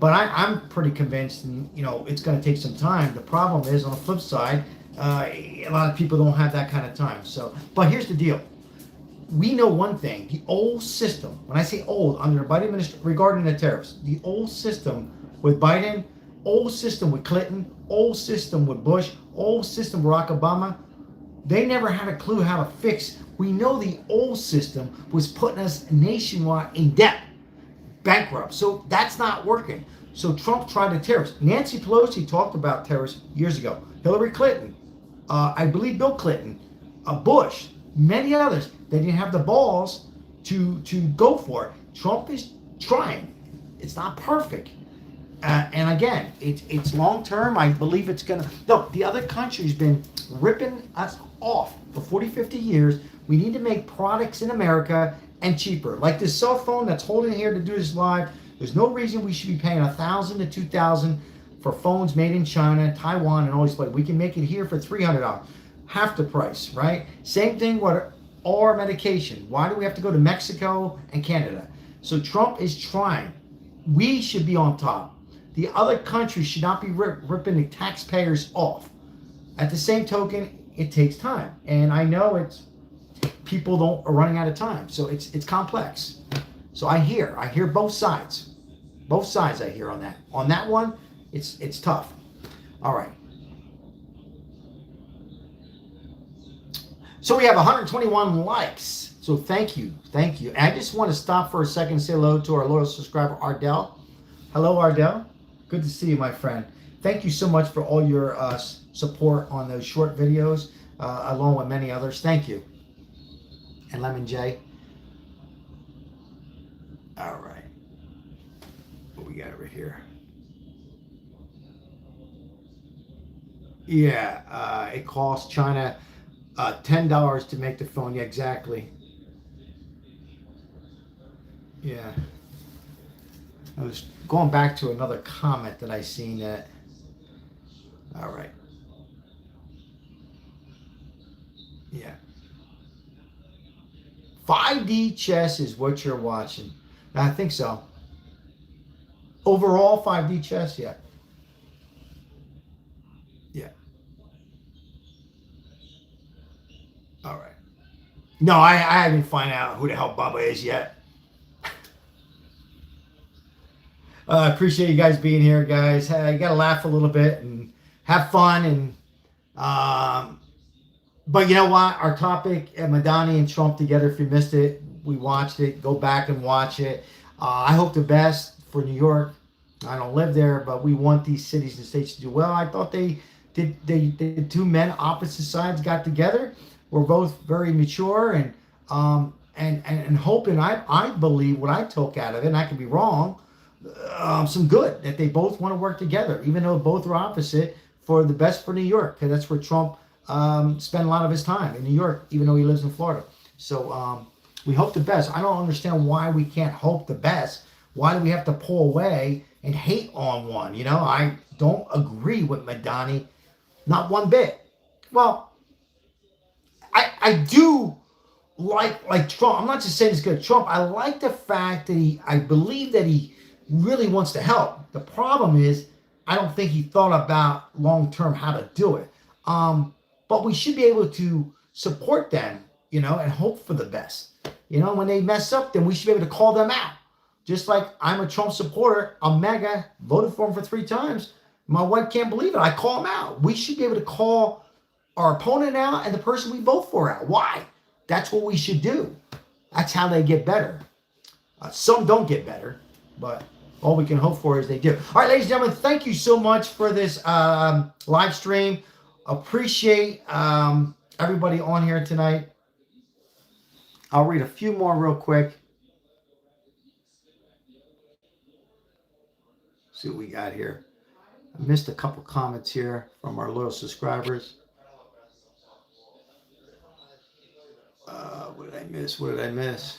but I'm pretty convinced, and you know, it's going to take some time. The problem is, on the flip side, a lot of people don't have that kind of time. So, but here's the deal. We know one thing, the old system, when I say old, under the Biden administration, regarding the tariffs, the old system with Biden, old system with Clinton, old system with Bush, old system with Barack Obama, they never had a clue how to fix. We know the old system was putting us nationwide in debt, bankrupt. So that's not working. So Trump tried the tariffs. Nancy Pelosi talked about tariffs years ago. Hillary Clinton, I believe Bill Clinton, Bush, many others. They didn't have the balls to go for it. Trump is trying. It's not perfect. And again, it's long term. I believe it's going to. No, the other country's been ripping us off for 40, 50 years. We need to make products in America and cheaper. Like this cell phone that's holding here to do this live. There's no reason we should be paying $1,000 to $2,000 for phones made in China, Taiwan, and all these places. We can make it here for $300, half the price, right? Same thing with all our medication. Why do we have to go to Mexico and Canada? So Trump is trying. We should be on top. The other countries should not be ripping the taxpayers off. At the same token, it takes time, and I know people are running out of time, so it's complex. So I hear both sides. Both sides I hear on that. On that one, it's tough. All right. So we have 121 likes. So thank you. And I just want to stop for a second and say hello to our loyal subscriber, Ardell. Hello, Ardell. Good to see you, my friend. Thank you so much for all your support on those short videos, along with many others. Thank you. And Lemon J. All right. What we got over here? Yeah, it costs China $10 to make the phone. Yeah, exactly. Yeah. I was going back to another comment that I seen that. All right. Yeah. 5D chess is what you're watching. I think so. Overall 5D chess, yeah. Yeah. All right. No, I haven't found out who the hell Bubba is yet. Appreciate you guys being here, guys. Hey, you gotta laugh a little bit and have fun, and but you know what? Our topic, Mamdani and Trump together. If you missed it, we watched it. Go back and watch it. I hope the best for New York. I don't live there, but we want these cities and states to do well. I thought they did. Two men, opposite sides, got together. We're both very mature and hoping. I believe what I took out of it, and I could be wrong. Some good that they both want to work together, even though both are opposite, for the best for New York, because that's where Trump spent a lot of his time, in New York, even though he lives in Florida. So we hope the best. I don't understand why we can't hope the best. Why do we have to pull away and hate on one? You know, I don't agree with Mamdani, not one bit. Well, I do like Trump. I'm not just saying it's good. Trump, I like the fact that I believe that he really wants to help. The problem is, I don't think he thought about long-term how to do it. But we should be able to support them, you know, and hope for the best. You know, when they mess up, then we should be able to call them out. Just like I'm a Trump supporter, I'm mega, voted for him for 3 times. My wife can't believe it. I call him out. We should be able to call our opponent out and the person we vote for out. Why? That's what we should do. That's how they get better. Some don't get better, but all we can hope for is they do. All right, ladies and gentlemen, thank you so much for this live stream. Appreciate everybody on here tonight. I'll read a few more real quick. See what we got here. I missed a couple comments here from our loyal subscribers. What did I miss? What did I miss?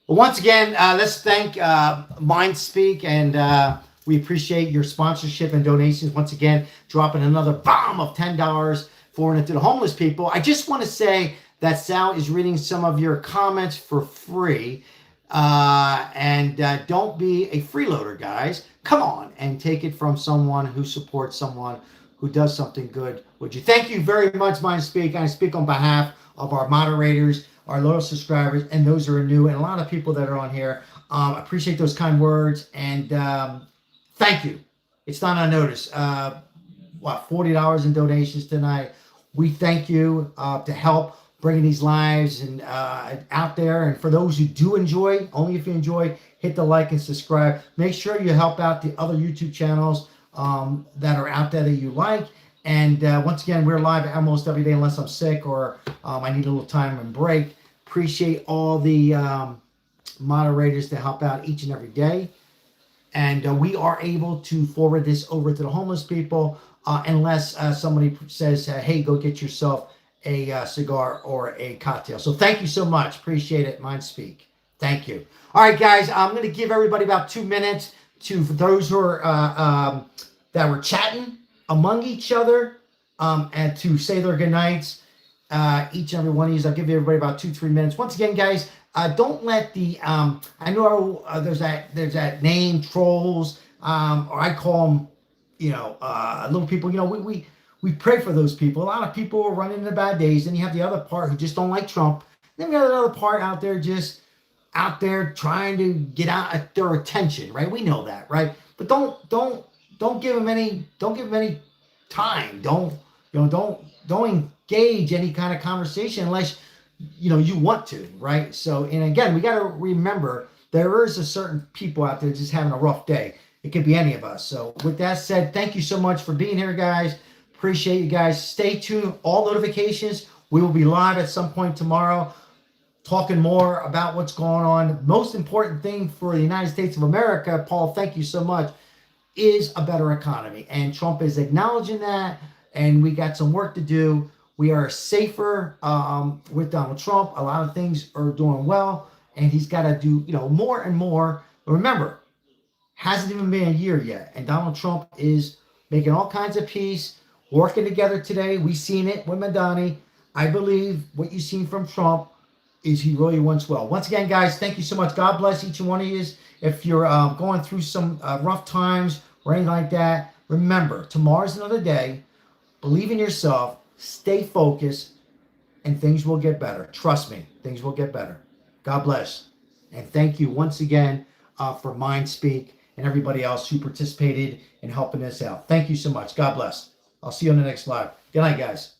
Well, once again, let's thank MindSpeak, and we appreciate your sponsorship and donations. Once again, dropping another bomb of $10 for it to the homeless people. I just want to say that Sal is reading some of your comments for free. And don't be a freeloader, guys. Come on and take it from someone who supports someone who does something good. Would you? Thank you very much, MindSpeak. I speak on behalf of our moderators, our loyal subscribers, and those who are new, and a lot of people that are on here. I appreciate those kind words, and thank you. It's not unnoticed. $40 in donations tonight. We thank you to help bringing these lives and out there. And for those who do enjoy, only if you enjoy, hit the like and subscribe. Make sure you help out the other YouTube channels that are out there that you like. And once again, we're live almost every day unless I'm sick or I need a little time and break. Appreciate all the moderators to help out each and every day. And we are able to forward this over to the homeless people unless somebody says, hey, go get yourself a cigar or a cocktail. So thank you so much. Appreciate it. Mind speak. Thank you. All right, guys. I'm going to give everybody about 2 minutes for those who are that were chatting among each other and to say their good nights. Each and every one of these, I'll give everybody about 2-3 minutes. Once again, guys, don't let the I know there's that name trolls, or I call them, little people. We pray for those people. A lot of people are running into bad days. Then you have the other part who just don't like Trump. Then you have the other part out there just out there trying to get out at their attention, right? We know that, right? But don't give them any time. Don't engage any kind of conversation unless you want to, right? So, and again, we got to remember there is a certain people out there just having a rough day. It could be any of us. So with that said, thank you so much for being here, guys. Appreciate you guys. Stay tuned. All notifications. We will be live at some point tomorrow talking more about what's going on. Most important thing for the United States of America, Paul, thank you so much, is a better economy. And Trump is acknowledging that, and we got some work to do. We are safer with Donald Trump. A lot of things are doing well, and he's got to do more and more. But remember, hasn't even been a year yet, and Donald Trump is making all kinds of peace, working together today. We've seen it with Mamdani. I believe what you've seen from Trump is he really wants well. Once again, guys, thank you so much. God bless each and one of you. If you're going through some rough times or anything like that, remember, tomorrow's another day. Believe in yourself. Stay focused, and things will get better. Trust me, things will get better. God bless. And thank you once again for MindSpeak and everybody else who participated in helping us out. Thank you so much. God bless. I'll see you on the next live. Good night, guys.